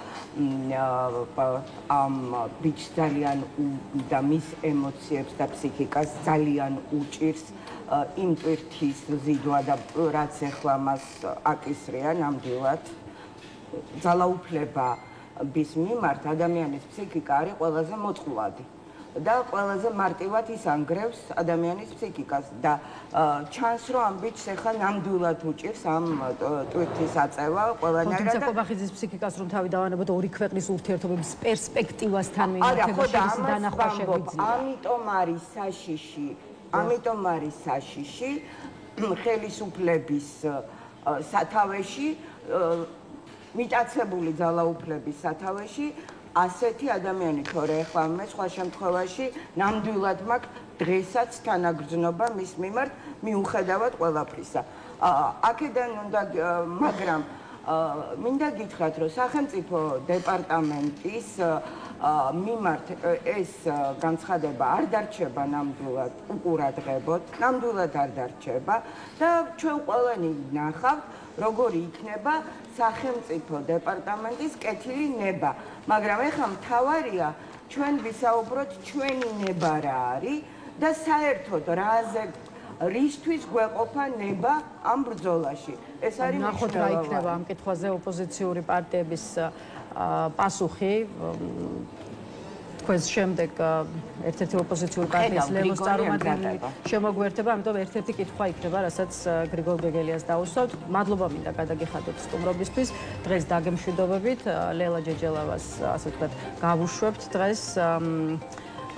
ამ ბიჭს ძალიან და მის ემოციებს და ფსიქიკას ძალიან უჭირს იმ ტვირთის ზიდვა და რაც ეხლა მას აკისრია ნამდვილად ძალაუფლების მიმართ ადამიანის ფსიქიკა არის ყველაზე მოწყვლადი. და ყველაზე მარტივად ის ანგრევს ადამიანის ფსიქიკას და ჩანს რომ ამ ბიჭს ახლა ნამდვილად უჭირს ამ ტვირთის აწევა ყველანაირად და კობახიძის ფსიქიკას რომ თავი დავანებოთ ორი ქვეყნის ურთიერთობების პერსპექტივასთან მიმართებაში დანახვა შეგვიძლია. ამიტომ არის საშიში ხელისუფლების სათავეში მიტაცებული ძალაუფლების სათავეში ასეთი ადამიანი თორე ახლა მე სხვა შემთხვევაში ნამდვილად მაქვს დღესაც თანაგრძნობა მის მიმართ მიუხედავად ყველაფრისა. აქედან უნდა მაგრამ მინდა გითხრათ რომ სახელმწიფო დეპარტამენტის მიმართ ეს განცხადება არ დარჩება ნამდვილად უყურადღებოდ, ნამდვილად არ დარჩება და ჩვენ ყველანი ნახავთ როგორი იქნება სახელმწიფო დეპარტამენტის კეთილი ნება, მაგრამ ეხლა მთავარია ჩვენ ვისაუბროთ ჩვენი ნება რა არის და საერთოდ რაზე რისთვის გვეყოფა ნება ამ ბრძოლაში. ეს არის ნახოთ რა იქნება ამ კითხვაზე ოპოზიციური პარტიების პასუხი. თქვენს შემდეგ ერთ-ერთი ოპოზიციური პარტიის ლელოს წარმომადგენელი შემოგვერთება, ამიტომ ერთ-ერთი კითხვა იქნება, რასაც გრიგოლ გეგელიას დავუსვათ. მადლობა მინდა გადაგიხადოთ სტუმრობისთვის. დღეს დაგემშვიდობებით, ლელა ჯეჯელავას, ასე ვთქვათ, გავუშვებთ დღეს.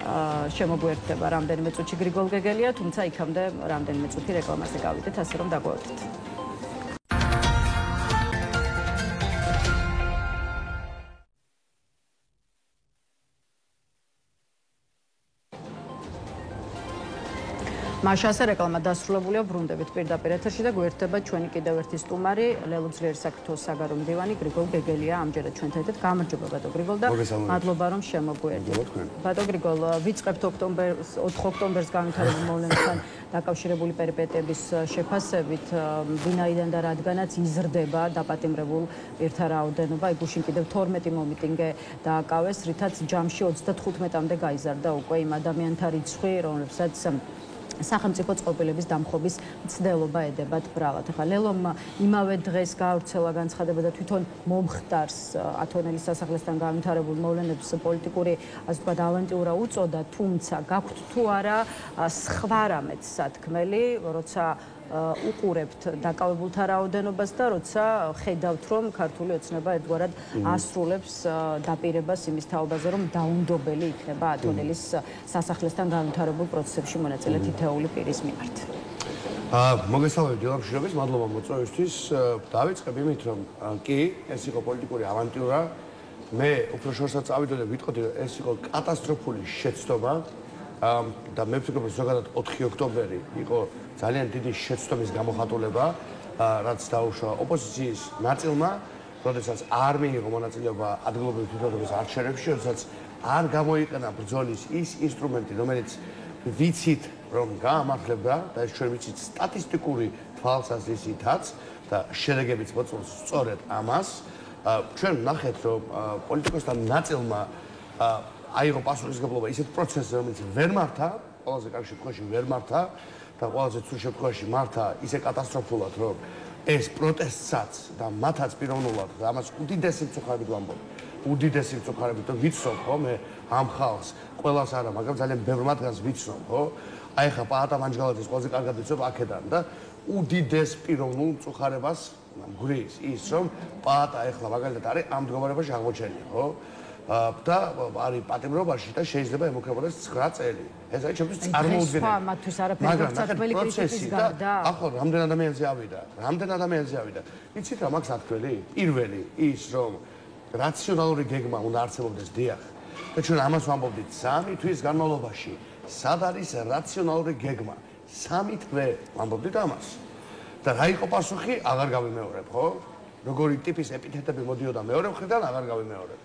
შემოგვერთება რამდენიმე წუთში გრიგოლ გეგელია, თუმცა იქამდე რამდენიმე წუთი რეკლამაზე გავიდეთ, ასე რომ დაგვაერთეთ. მაშასე რეკლამა დასრულებულია, ბრუნდებით პირდაპირ ეთერში და გვერდება ჩვენი კიდევ ერთი სტუმარი, ლელო ძლიერი საქართველოს საგარეო მდივანი გრიგოლ გეგელია, ამჯერად ჩვენთან ერთად. გამარჯობა ბატო გრიგოლ და მადლობა რომ შემოგვერთდით. ბატო გრიგოლ, ვიწყებთ 4 ოქტომბერს განვითარებულ მოვლენებთან დაკავშირებული პერიპეტიების შეფასებით, ვინაიდან და რადგანაც იზრდება დაპატიმრებულ პირთა რაოდენობა, გუშინ კიდევ 12 მომიტინგე დააკავეს, რითაც ჯამში 35-მდე გაიზარდა უკვე იმ ადამიანთა რიცხვი, რომლებსაც სახელმწიფო წყობილების დამხობის მცდელობა ედებათ ბრალად. ახლა ლელომ იმავე დღეს გაავრცელა განცხადება და თვითონ მომხდარს ათონელის სასახლესთან განვითარებულ მოვლენებს პოლიტიკური, ასე ვთქვათ, ავანტიურა უწოდა, თუმცა გაქვთ თუ არა სხვა რამეც სათქმელი, როცა უყურებთ დაკავებულთა რაოდენობას და როცა ხედავთ, რომ ქართული ოცნება ერთგვარად ასრულებს დაპირებას იმის თაობაზე, რომ დაუნდობელი იქნება ათონელის სასახლესთან განვითარებულ პროცესებში მონაწილე თითეული პირის მიმართ. მოგესალმებით დილამშვიდობის, მადლობა მოწვევისთვის. დავიწყებ იმით, რომ კი, ეს იყო პოლიტიკური ავანტიურა. მე უფრო შორსაც წავიდოდი, ვიტყოდი, რომ ეს იყო კატასტროფული შეცდომა და მე ვფიქრობ, რომ ზოგადად 4 ოქტომბერი იყო ძალიან დიდი შეცდომის გამოხატულება, რაც დაუშვა ოპოზიციის ნაწილმა, როდესაც არ მიიღო მონაწილეობა ადგილობრივი თვითმფრინავის არჩევნებში, როდესაც არ გამოიყენა ბრძოლის ის ინსტრუმენტი, რომელიც ვიცით, რომ გაამართლებდა და ეს ჩვენ ვიცით სტატისტიკური თვალსაზრისითაც და შედეგებიც მოწმობს სწორედ ამას. ჩვენ ვნახეთ, რომ პოლიტიკოსთა ნაწილმა აიღო პასუხისმგებლობა ისეთ პროცესზე, რომელიც ვერ მართა, ყველაზე კარგ შემთხვევაში ვერ მართა და ყველაზე ცუდ შემთხვევაში მართა ისე კატასტროფულად, რომ ეს პროტესტსაც და მათაც პიროვნულად და ამას უდიდესი მწუხარებით ვამბობ. უდიდესი მწუხარებით ვიცნობ, ხო, მე ამ ხალხს ყველას არა, მაგრამ ძალიან ბევრ მათგანს ვიცნობ, ხო? აი ხა პაატა მანჯგალაძის ყველაზე კარგად ვიცნობ აქედან და უდიდეს პიროვნულ მწუხარებას გვრის ის, რომ პაატა ეხლა მაგალითად არის ამ მდგომარეობაში აღმოჩენილი, ხო? და არის პატიმრობაში და შეიძლება ემუქრებოდეს 9 წელი. ეს არის ჩემთვის წარმოუდგენელი. მათთვის არაფერი გასაცდელი კრიტიკის გარდა. ახლა რამდენ ადამიანზე ავიდა. იცით რა მაქვს ათქველი? პირველი ის, რომ რაციონალური გეგმა უნდა არსებობდეს დიახ. და ჩვენ ამას ვამბობდით 3 თვის განმავლობაში. სად არის რაციონალური გეგმა? 3 თვე ვამბობდით ამას. და რა იყო პასუხი? აღარ გავიმეორებ, ხო? როგორი ტიპის ეპითეტები მოდიოდა მეორე მხრიდან, აღარ გავიმეორებ.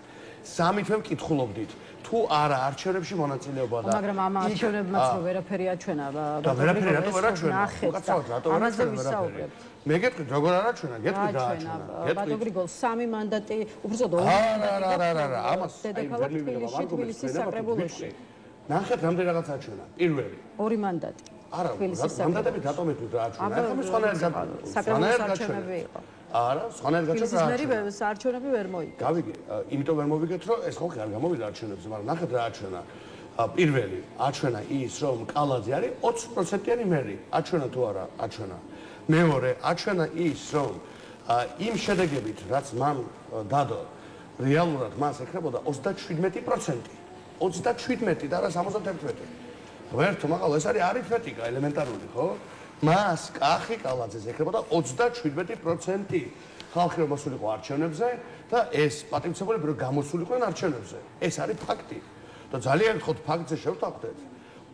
3 თვე მკითხულობდით, თუ არა არჩევნებში მონაწილეობა და მაგრამ ამ არჩევნებმაც ვერაფერი აჩვენა. და ვერაფერი რატო ვერ აჩვენა? უკაცრავად რატო ვერ აჩვენა? მე გეტყვით, როგორ არ აჩვენა? გეტყვით რა აჩვენა? ბატონო გრიგოლ, 3 მანდატი, უბრალოდ 2 არა, ამას დედაქალაქ თბილისის საკრებულოში. ნახეთ, რამდენი რაღაც აჩვენა. პირველი 2 მანდატი. არა, მანდატები რატომ ეთქვით რა აჩვენა? ახლა სხვანაირად საკრებულოს არჩევნები იყო. არა, სხვანაირად გაჩვენა. თბილისის არჩევნები ვერ მოიგო. გავიგე, იმიტომ ვერ მოვიგეთ, რომ ეს ხალხი არ გამოვიდა არჩევნებზე, მაგრამ ნახეთ რა აჩვენა. პირველი აჩვენა ის, რომ კალაძე არის 20%-იანი მერი. აჩვენა თუ არა? აჩვენა. მეორე აჩვენა ის, რომ იმ შედეგებით, რაც მან დადო, რეალურად მას ეკრებოდა 37%. 37 და არა 71. ღმერთო, მაღალ ეს არის არითმეტიკა ელემენტარული, ხო? მას კახი კალაძეს ეკრებოდა 37%. ხალხი რომ მოსულიყო არჩევნებზე და ეს პატივცემულები რომ გამოსულიყვნენ არჩევნებზე. ეს არის ფაქტი. და ძალიან გთხოვთ ფაქტზე შევთანხმდეთ.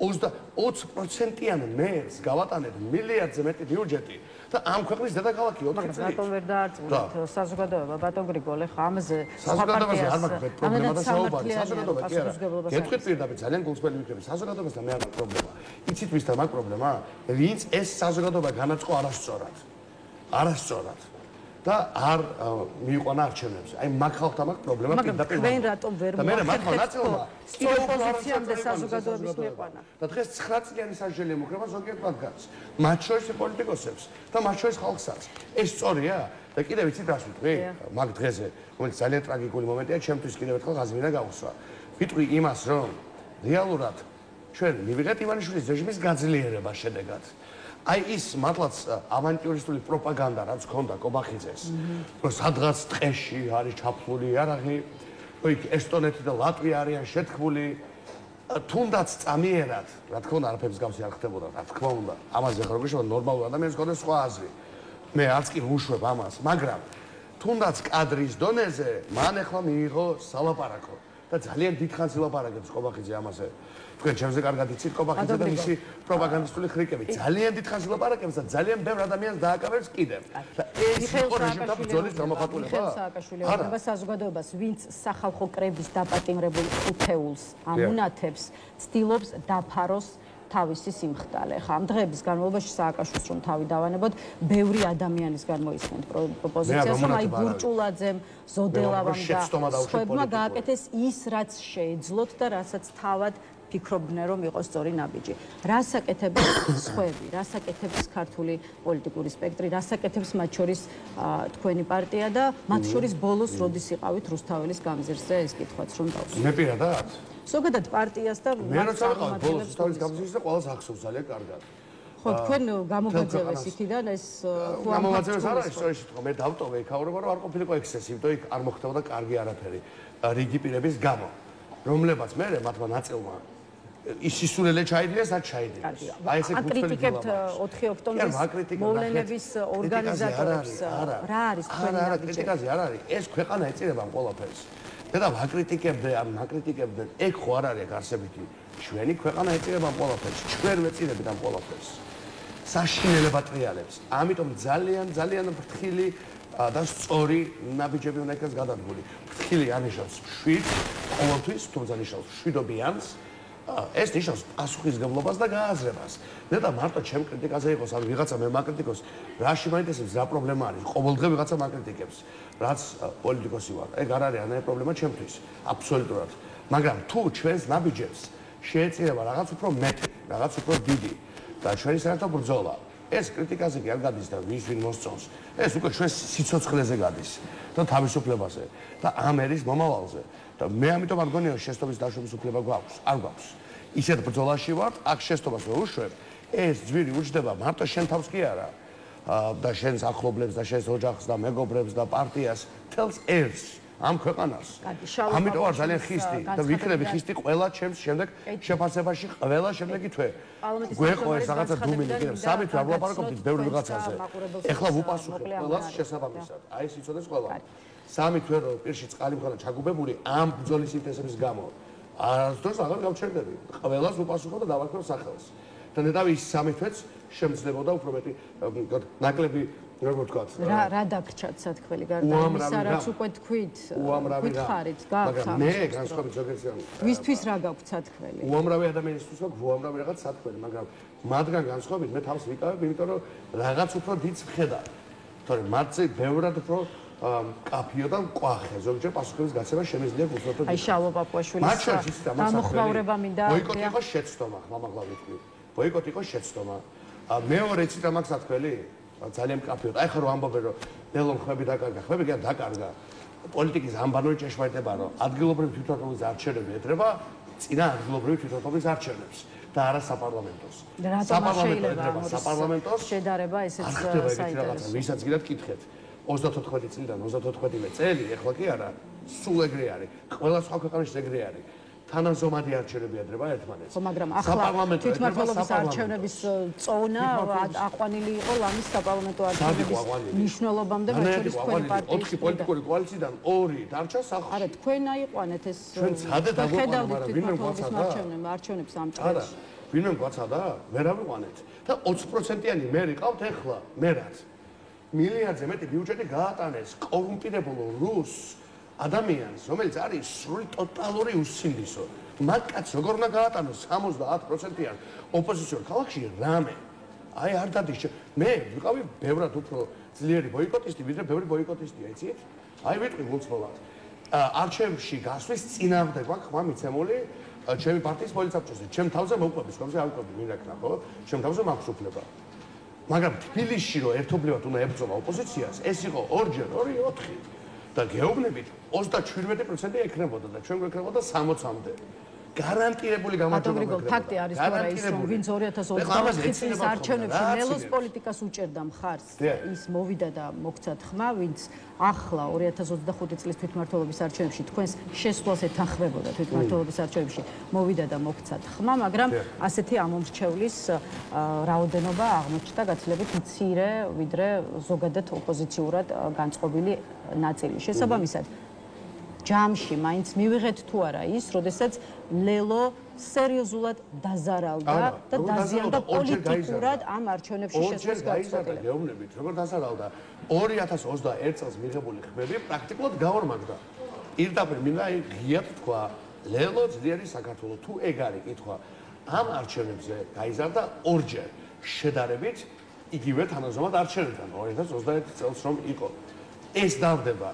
20%-იან მერს გავატანეთ მილიარდზე მეტი ბიუჯეტი და ამ ქვეყნის დედაქალაქი 4 წელი. ბატონ ვერ დაარწმუნეთ საზოგადოება, ბატონ გრიგოლ, ახლა ამაზე საზოგადოებაზე არ მაქვს პრობლემა და საუბარი. საზოგადოება კი არა. გეტყვით პირდაპირ ძალიან გულწრფელი ვიქნები. საზოგადოებასთან მე არ მაქვს პრობლემა. იცით ვისთან მაქვს პრობლემა? ვინც ეს საზოგადოება განაწყო არასწორად. და არ მიიყვანა არჩევნებს. აი მაგ ხალხთან მაქვს პრობლემა პირდაპირ. მაგრამ თქვენ რატომ ვერ მოახერხებთ სწორ პოზიციამდე საზოგადოების მიყანა? და დღეს 9 წლიანი სასჯელი მოკრება ზოგიერთ მათგანს, მათ შორის პოლიტიკოსებს და მათ შორის ხალხსაც. ეს სწორია? და კიდევ ვიცით რას ვიტყვი? მაგ დღეზე, რომელიც ძალიან ტრაგიკული მომენტია, ჩემთვის კიდევ ერთხელ გაზმირა გავუსვა. ვიტყვი იმას, რომ რეალურად ჩვენ მივიღეთ ივანიშვილის რეჟიმის გაძლიერება შედეგად. აი ის მართლაც ავანტიურისტული პროპაგანდა რაც ჰქონდა კობახიძეს, რომ სადღაც ტყეში არის ჩაფლული იარაღი, რომ იქ ესტონეთი და ლატვია არიან შეთქმული, თუნდაც წამიერად, რა თქმა უნდა, არაფერს გავსი არ ხდებოდა, რა თქმა უნდა, ამაზე ხო როგორ შეიძლება ნორმალურ ადამიანს ქონდეს სხვა აზრი. მე არც კი ვუშვებ ამას, მაგრამ თუნდაც კადრის დონეზე მან ახლა მიიღო სალაპარაკო და ძალიან დიდხანს ილაპარაკებს კობახიძე ამაზე. თქვენ ჩემზე კარგად იცით კობახიძე და მისი პროპაგანდისტული ხრიკები. ძალიან დიდხანს ილაპარაკებს და ძალიან ბევრ ადამიანს დააკავებს კიდევ. და ეს იყო რეჟიმთა ბრძოლის გამოხატულება. მიხეილ სააკაშვილი ეუბნება საზოგადოებას, ვინც სახალხო კრების დაპატიმრებულ ხუთეულს ამუნათებს, ცდილობს დაფაროს თავისი სიმხდალე. ხა ამ დღეების განმავლობაში სააკაშვილს რომ თავი დავანებოთ, ბევრი ადამიანის გამოისმენთ პროპოზიციას, რომ აი გურჭულაძემ, ზოდელავამ და სხვებმა გააკეთეს ის, რაც შეეძლოთ და რასაც თავად ფიქრობდნენ, რომ იყოს სწორი ნაბიჯი. რას აკეთებს სხვები, რას აკეთებს ქართული პოლიტიკური სპექტრი, რას აკეთებს მათ შორის თქვენი პარტია და მათ შორის ბოლოს როდის იყავით რუსთაველის გამზირზე ეს კითხვაც რომ დავსვი. მე პირადად ზოგადად პარტიას და მე როცა ვიყავ ბოლოს რუსთაველის გამზირზე ყველას ახსოვს ძალიან კარგად. ხო, თქვენ გამოგაძევეს იქიდან ეს ხო გამოგაძევეს არა ის სწორი სიტყვა. მე დავტოვე იქაურობა რომ არ ყოფილიყო ექსცესი, იმიტომ იქ არ მოხდებოდა კარგი არაფერი რიგი პირების გამო, რომლებაც მე მათმა ნაწილმა ის ისურელე ჩაიდინეს, რაც ჩაიდინეს. აი ესე კრიტიკებთ 4 ოქტომბრის მოვლენების ორგანიზატორებს. რა არის თქვენი არა, კრიტიკაზე არ არის. ეს ქვეყანა ეწირება ამ ყველაფერს. და ვაკრიტიკებდე, ამ ნაკრიტიკებდნენ. ეგ ხო არ არის არსებითი. ჩვენი ქვეყანა ეწირება ამ ყველაფერს. ჩვენ ვეწირებით ამ ყველაფერს. საშინელება ტრიალებს. ამიტომ ძალიან ფრთხილი და სწორი ნაბიჯები უნდა იქნას გადადგმული. ფრთხილი ანიშნავს 7 ყოველთვის, თუმცა ნიშნავს 7-იანს. ეს ნიშნავს პასუხისგებლობას და გააზრებას. მე და მარტო ჩემ კრიტიკაზე იყოს, ან ვიღაცა მე მაკრიტიკოს, რაში მაინტერესებს, რა პრობლემა არის. ყოველდღე ვიღაცა მაკრიტიკებს, რაც პოლიტიკოსი ვარ. ეგ არ არის არანაირი პრობლემა ჩემთვის, აბსოლუტურად. მაგრამ თუ ჩვენს ნაბიჯებს შეეწირება რაღაც უფრო მეტი, რაღაც უფრო დიდი და ჩვენი საერთო ბრძოლა, ეს კრიტიკაზე კი არ გადის და ვის ვინ მოსწონს. ეს უკვე ჩვენს სიცოცხლეზე გადის და თავისუფლებაზე და ამ ერის მომავალზე. და მე ამიტომ არ გონია შეცდომის დაშვების უფლება გვაქვს, არ გვაქვს. ისეთ ბრძოლაში ვართ, აქ შეცდომას რო უშვებ, ეს ძვირი უჯდება მარტო შენ თავს კი არა, და შენს ახლობლებს და შენს ოჯახს და მეგობრებს და პარტიას, თელს ერს, ამ ქვეყანას. ამიტომ ვარ ძალიან ხისტი და ვიქნები ხისტი ყველა ჩემს შემდეგ შეფასებაში ყველა შემდეგი თვე. გვეყო ეს რაღაცა დუმილი კიდევ 3 თვე არ ვლაპარაკობთ ბევრ ვიღაცაზე. ეხლა ვუპასუხებ ყველას შესაბამისად. აი ეს იცოდეს ყველა. 3 თვე რო პირში წყალი მქონდა ჩაგუბებული ამ ბრძოლის ინტენსების გამო. არასდროს აღარ გავჩერდები. ყველას ვუპასუხებ და დავაქრო სახელს. და ნეტავი ის 3 თვეც შემძლეებოდა უფრო მეტი ნაკლები როგორ ვთქვათ. რა დაგრჩათ სათქმელი გარდა იმისა, რაც უკვე თქვით, გითხარით, გაქვთ ამ. მე განსხვავებით ზოგიერთი ვისთვის რა გაქვთ სათქმელი? უამრავი ადამიანისთვის აქვს უამრავი რაღაც სათქმელი, მაგრამ მათგან განსხვავებით მე თავს ვიკავებ, იმიტომ რომ რაღაც უფრო დიდს ვხედავ. თორემ მათზე ბევრად უფრო კაფიო და მკვახე, ზოგჯერ პასუხების გაცემა შემიძლია გულწრფელად. აი შალო პაპუაშვილის გამოხმაურება მინდა. ბოიკოტი იყო შეცდომა, მამაღლა ვიტყვი. ბოიკოტი იყო შეცდომა. მეორე ცით ამას სათქმელი ძალიან მკაფიოდ. აი ხა რო ამბობენ რომ ნელო ხმები დაკარგა, ხმები კი არ დაკარგა. პოლიტიკის ამბანური ჭეშმარიტება რომ ადგილობრივი თვითმმართველობის არჩევნები ეძება წინა ადგილობრივი თვითმმართველობის არჩევნებს და არა საპარლამენტოს. საპარლამენტოს შედარება ესეც საინტერესოა. ვისაც გიდათ კითხეთ. 34 წლიდან 34 წელი, ეხლა კი არა, სულ ეგრე არის. ყველა სხვა ქვეყანაში ეგრე არის. თანაზომადი არჩევნები ეძება ერთმანეთს. ხო, მაგრამ ახლა თვითმმართველობის არჩევნების წონა აყვანილი იყო ლამის საპარლამენტო არჩევნების მნიშვნელობამდე, მათ შორის თქვენი პარტიის 4 პოლიტიკური კოალიციიდან 2 დარჩა სახლში. არა, თქვენ აიყვანეთ ეს. ჩვენ ცადეთ აგვიყვანა, მაგრამ ვინმე გვაცადა? არჩევნებს ამ არა, წელს. ვინმე გვაცადა? ვერ ავიყვანეთ. და 20%-იანი მე რიყავთ ეხლა, მე რაც. მილიარდზე მეტი ბიუჯეტი გაატანეს კორუმპირებულ რუს ადამიანს, რომელიც არის სრული ტოტალური უსინდისო. მაგ კაცს როგორ უნდა გაატანოს 70%-იან ოპოზიციურ ქალაქში რამე. აი არ დადის. მე ვიყავი ბევრად უფრო ძლიერი ბოიკოტისტი, ვიდრე ბევრი ბოიკოტისტია, იცით? აი ვიტყვი მულცმოვად. არჩევნებში გასვლის წინააღმდეგ მაქვს ხმა მიცემული ჩემი პარტიის პოლიტსაბჭოზე. ჩემ თავზე მოვყვების, ხომ არ ვყვები მინდა ხო? ჩემ თავზე მაქვს უფლება. მაგრამ თბილისში რომ ერთობლივად უნდა ებრძოლა ოპოზიციას, ეს იყო 2-ჯერ 2-4 და გეუბნებით 37% ეკნებოდა და ჩვენ გვეკნებოდა 60-მდე. გარანტირებული გამარჯვება გრიგოლ, ფაქტი არის თუ არა ის, რომ ვინც 2024 წლის არჩევნებში ნელოს პოლიტიკას უჭერდა მხარს, ის მოვიდა და მოგცათ ხმა, ვინც ახლა 2025 წლის თვითმმართველობის არჩევნებში თქვენს შესვლას ეთანხმებოდა თვითმმართველობის არჩევნებში, მოვიდა და მოგცათ ხმა, მაგრამ ასეთი ამომრჩევლის რაოდენობა აღმოჩნდა გაცილებით მცირე, ვიდრე ზოგადად ოპოზიციურად განწყობილი ნაწილი. შესაბამისად, ჯამში მაინც მივიღეთ თუ არა ის, როდესაც ლელო სერიოზულად დაზარავდა და დაზიანდა პოლიტიკურად ამ არჩევნებში შესვლის გაწყვეტილება. გეუბნებით, როგორ დაზარავდა 2021 წელს მიღებული ხმები პრაქტიკულად გაორმაგდა. პირდაპირ მინდა ღიად თქვა, ლელო ძლიერი საქართველო, თუ ეგ არის კითხვა, ამ არჩევნებზე გაიზარდა 2-ჯერ შედარებით იგივე თანაზომად არჩევნებთან 2021 წელს რომ იყო. ეს დავდება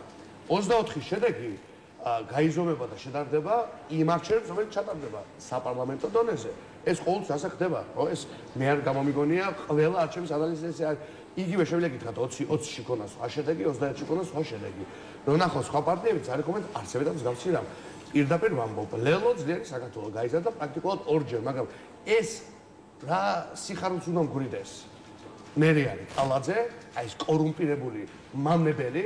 24 შედეგი გაიზომება და შედარდება იმ არჩევნებს, რომელიც ჩატარდება საპარლამენტო დონეზე. ეს ყოველთვის ასე ხდება, ხო? ეს მე არ გამომიგონია ყველა არჩევნების ანალიზის ეს იგივე შეგვიძლია გითხრათ 20-ში ქონა სხვა შედეგი, 21-ში ქონა სხვა შედეგი. რომ ნახოთ სხვა პარტიებიც არ ეკომეთ არსებითად მსგავსი რამ. პირდაპირ ვამბობ, ლელო ძლიერი საქართველო გაიზარდა პრაქტიკულად 2-ჯერ, მაგრამ ეს რა სიხარულს უნდა მგვრიდეს? მერე არის კალაძე, აი ეს კორუმპირებული მამნებელი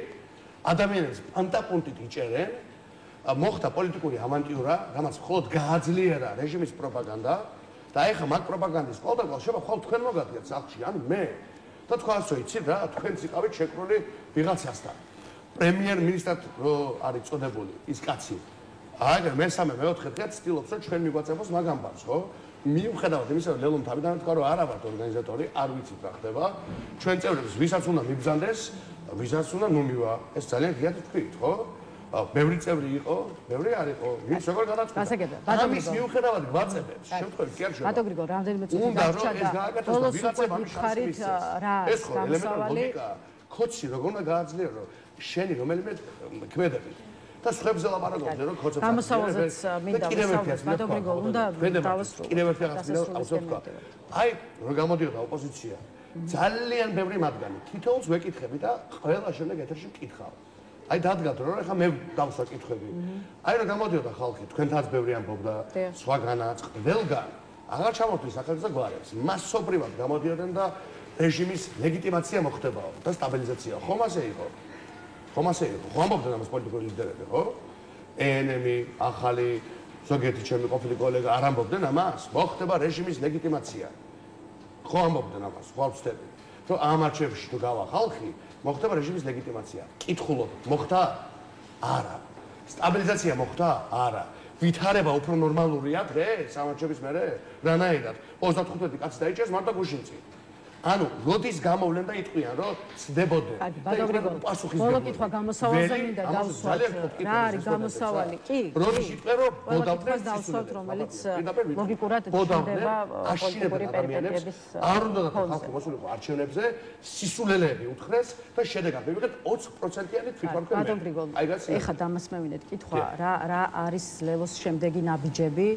ადამიანებს პანტაპუნტით იჭერენ. მოხდა პოლიტიკური ავანტიურა, რამაც მხოლოდ გააძლიერა რეჟიმის პროპაგანდა და ეხლა მაგ პროპაგანდის ყოველდღე შევა მხოლოდ თქვენ მოგადგენთ სახლში, ანუ მე და თქვა ასე იცით რა, თქვენ ციყავით შეკრული ვიღაცასთან. პრემიერ-მინისტრად რო არის წოდებული ის კაცი. აი მესამე მეოთხე დღე ცდილობს რომ ჩვენ მიგვაწევოს მაგ ამბავს, ხო? მიუხედავად იმისა, რომ ლელომ თავიდან თქვა რომ არა ვართ ორგანიზატორი, არ ვიცით რა ხდება. ჩვენ წევრებს ვისაც უნდა მიბრძანდეს, ვისაც უნდა ნუმივა. ეს ძალიან ღიად თქვით, ხო? ბევრი წევრი იყო, ბევრი არ იყო. ვინც როგორ გადაწყვეტა? გასაგებია. ამის მიუხედავად გვაწებებს. შემთხვევით კი არ შეიძლება. ბატონო გრიგოლ, რამდენიმე წუთი დარჩა და ბოლოს უკვე გითხარით რა არის გამოსავალი. ხოცი როგორ უნდა გააძლიერო? შენი რომელიმე ქმედები და სხვებზე ლაპარაკობდნენ რომ ხოცებს გამოსავალზეც მინდა ვისაუბროთ. ბატონო გრიგოლ, უნდა დავასრულოთ. კიდევ ერთი რაღაც მინდა ავსვეთქვა. აი, რომ გამოდიოდა ოპოზიცია. ძალიან ბევრი მათგანი თითოეულს ვეკითხები და ყველა შემდეგ ეთერში მკითხავ. აი დადგათ რომ ეხლა მე დავსვა კითხვები. აი რომ გამოდიოდა ხალხი, თქვენთანაც ბევრი ამბობდა, სხვაგანაც, ყველგან აღარ ჩამოთვლის სახელმწიფო გვარებს. მასობრივად გამოდიოდნენ და რეჟიმის ლეგიტიმაცია მოხდებაო და სტაბილიზაცია. ხომ ასე იყო? ხომ ასე იყო? ხომ ამბობდნენ ამას პოლიტიკური ლიდერები, ხო? ენემი, ახალი, ზოგიერთი ჩემი ყოფილი კოლეგა არ ამბობდნენ ამას? მოხდება რეჟიმის ლეგიტიმაცია. ხო ამბობდნენ ამას, ხო ვწდები. რომ ამ არჩევნებში თუ გავა ხალხი, მოხდება რეჟიმის ლეგიტიმაცია. კითხულობ, მოხდა? არა. სტაბილიზაცია მოხდა? არა. ვითარება უფრო ნორმალურია დღეს სამარჩევნების მერე? რანაირად? 35 კაცი დაიჭერს მარტო გუშინწი. ანუ როდის გამოვლენ და იტყვიან რომ ცდებოდნენ. ბატონო გრიგოლ, ბოლო კითხვა გამოსავალზე მინდა დავსვათ. რა არის გამოსავალი? კი. როდის იტყვიან რომ ბოდავდნენ დავსვათ, რომელიც ლოგიკურად ჩნდება პოლიტიკური პერიპეტიების არ უნდა და ხალხი მოსულიყო არჩევნებზე სისულელეები უთხრეს და შედეგად მივიღეთ 20%-იანი თვითმართველი. ბატონო გრიგოლ, ეხა დამასმევინეთ კითხვა, რა არის ლელოს შემდეგი ნაბიჯები?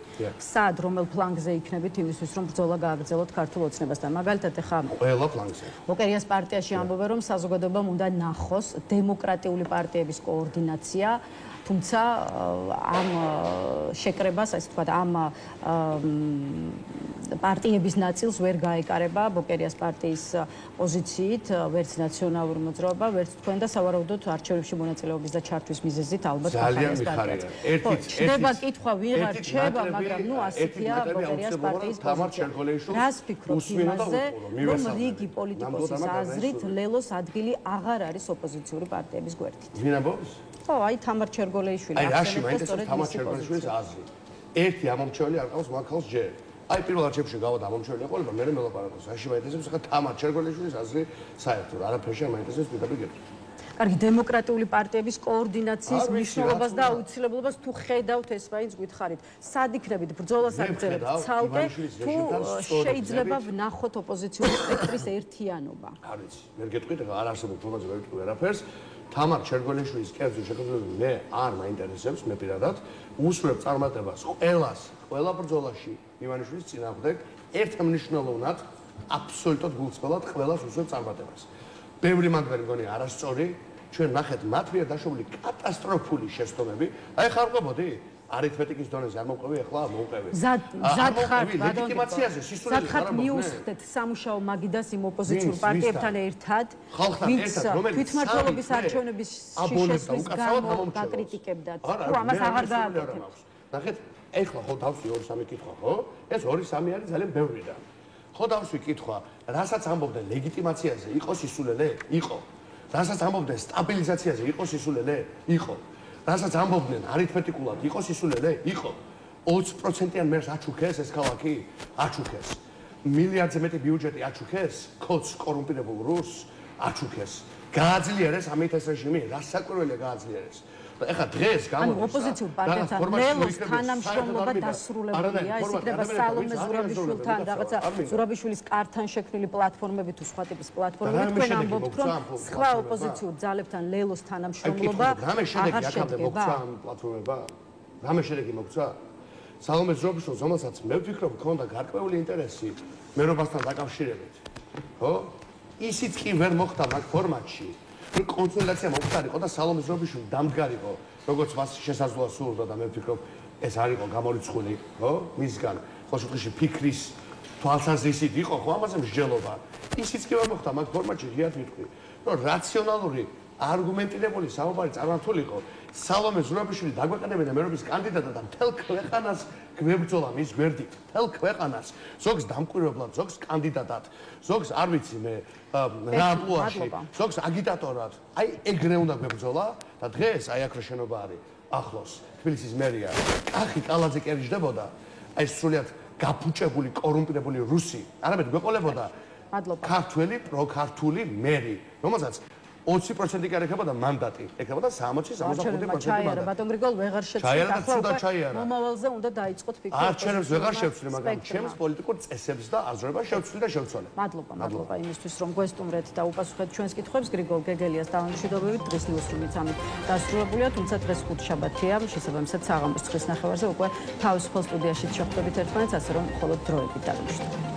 სად რომელ ფლანგზე იქნებით იმისთვის რომ ბრძოლა გააგრძელოთ ქართულ ოცნებასთან? მაგალითად ეხა ყველა ფლანგზე. ოკერიას პარტიაში ამბობენ რომ საზოგადოებამ უნდა ნახოს დემოკრატიული პარტიების კოორდინაცია, თუმცა ამ შეკრებას, ასე ვთქვათ, ამ პარტიების ნაწილს ვერ გაეკარება ბოკერიას პარტიის პოზიციით, ვერც ნაციონალური მოძრაობა, ვერც თქვენ და სავარაუდოდ არჩევნებში მონაწილეობის და ჩართვის მიზეზით ალბათ ძალიან მიხარია. ჩდება კითხვა ვიღარ რჩება, მაგრამ ნუ ასეთია ბოკერიას პარტიის პოზიცია. რას ფიქრობთ იმაზე, რომ რიგი პოლიტიკოსის აზრით ლელოს ადგილი აღარ არის ოპოზიციური პარტიების გვერდით? ვინ ამბობს? ხო, აი თამარ ჩერგოლეიშვილი. აი რაში მაინტერესებს თამარ ჩერგოლეიშვილის აზრი? ერთი ამომრჩეველი არ ყავს მაგალს ჯერ. აი პირველ არჩევნებში გავა და ამომრჩეველი ყოლება, მე მელაპარაკოს. რაში მაინტერესებს ხა თამარ ჩერგოლეიშვილის აზრი საერთოდ? არაფერში არ მაინტერესებს პირდაპირ გეტყვი. კარგი, დემოკრატიული პარტიების კოორდინაციის მნიშვნელობას და აუცილებლობას თუ ხედავთ ეს მაინც გითხარით. სად იქნებით ბრძოლას აგრძელებთ ცალკე თუ შეიძლება ვნახოთ ოპოზიციური სპექტრის ერთიანობა? არ ვიცი, მე გეტყვით, არ არსებობს ფორმაზე ვერ ვიტყვი არაფერს. თამარ ჩერგველიშვილის კერძო შეგრძნები მე არ მაინტერესებს, მე პირადად უსურვებ წარმატებას ყველა ბრძოლაში ივანიშვილის წინააღმდეგ ერთმნიშვნელოვნად აბსოლუტურად გულწრფელად ყველას უსურვებ წარმატებას. ბევრი მათგანი მგონი არასწორი, ჩვენ ნახეთ მათ მიერ დაშვებული კატასტროფული შეცდომები. აი ხარ ყვებოდი? არითმეტიკის დონეზე არ მომყვევი, ახლა მომყვევი. ზად ხართ ლეგიტიმაციაზე სისულელე არ ამბობ. მიუსხდეთ სამუშაო მაგიდას იმ ოპოზიციურ პარტიებთან ერთად, ვინც თვითმმართველობის არჩევნების შეშლის გამო გაკრიტიკებდათ. თუ ამას აღარ გააკეთებთ. ნახეთ, ეხლა ხო დავსვი 2-3 კითხვა, ხო? ეს 2-3 არის ძალიან ბევრი და. ხო დავსვი კითხვა, რასაც ამბობდნენ ლეგიტიმაციაზე, იყო სისულელე? იყო. რასაც ამბობდნენ სტაბილიზაციაზე, იყო სისულელე? იყო. რასაც ამბობდნენ არითმეტიკულად, იყო სისულელე? იყო. 20%-იან მერს აჩუქეს ეს ქალაქი? აჩუქეს. მილიარდზე მეტი ბიუჯეტი აჩუქეს? ქოც კორუმპირებულ რუსს აჩუქეს. გააძლიერეს ამით ეს რეჟიმი, რა საკვირველია გააძლიერეს. ეხლა დღეს გამოდის ოპოზიციურ პარტიებთან ლელოს თანამშრომლობა დასრულებულია, ეს იქნება სალომე ზურაბიშვილთან, რაღაცა ზურაბიშვილის კართან შექმნილი პლატფორმები თუ სხვა ტიპის პლატფორმები. თქვენ ამბობთ, რომ სხვა ოპოზიციურ ძალებთან ლელოს თანამშრომლობა აღარ შედგება ამ პლატფორმებმა. რამე შედეგი მოგცა? სალომე ზურაბიშვილს, რომელსაც მე ვფიქრობ, ქონდა გარკვეული ინტერესი მერობასთან დაკავშირებით. ხო? ისიც კი ვერ მოხდა მაგ ფორმატში. კონსოლიდაცია მომხდარიყო და სალომე ზურაბიშვილი დამდგარიყო, როგორც მას შესაძლოა სურდა და მე ვფიქრობ, ეს არ იყო გამორიცხული, ხო? მისგან, ხო შემთხვევაში ფიქრის თვალსაზრისით იყო, ხო, ამაზე მსჯელობა. ისიც კი ვერ მოხდა მაგ ფორმატში, ღიად ვიტყვი, რომ რაციონალური, არგუმენტირებული საუბარი წარმართულიყო, სალომე ზურაბიშვილი დაგვეყენებინა მერობის კანდიდატად და მთელ ქვეყანას გვებრძოლა მის გვერდით, მთელ ქვეყანას, ზოგს დამკვირვებლად, ზოგს კანდიდატად, ზოგს არ ვიცი მე რა ამპლუაში, ზოგს აგიტატორად. აი ეგრე უნდა გვებრძოლა და დღეს აი აქ რა შენობა არის, ახლოს, თბილისის მერია, კახი კალაძე კერიჯდებოდა, აი სრულიად გაფუჭებული, კორუმპირებული რუსი, არამედ გვეყოლებოდა ქართველი, პროქართული მერი, რომელსაც 20% კი არ ეკებოდა მანდატი, ეკებოდა 60-65% მანდატი. ბატონ გრიგოლ ვეღარ შეცვლით, ახლა მომავალზე უნდა დაიწყოთ ფიქრი. არჩევნებს ვეღარ შევცვლი, მაგრამ ჩემს პოლიტიკურ წესებს და აზრობას შევცვლი და შევცვალე. მადლობა იმისთვის, რომ გვესტუმრეთ და უპასუხეთ ჩვენს კითხვებს. გრიგოლ გეგელიას დავამშვიდობებით, დღის ნიუსრუმიც ამით დასრულებულია, თუმცა დღეს ხუთშაბათია, შესაბამისად საღამოს 9:30-ზე უკვე თავისუფალ სტუდიაში შეხვდებით ერთმანეთს, ასე რომ მხოლოდ დროებით დავიმშვიდობთ.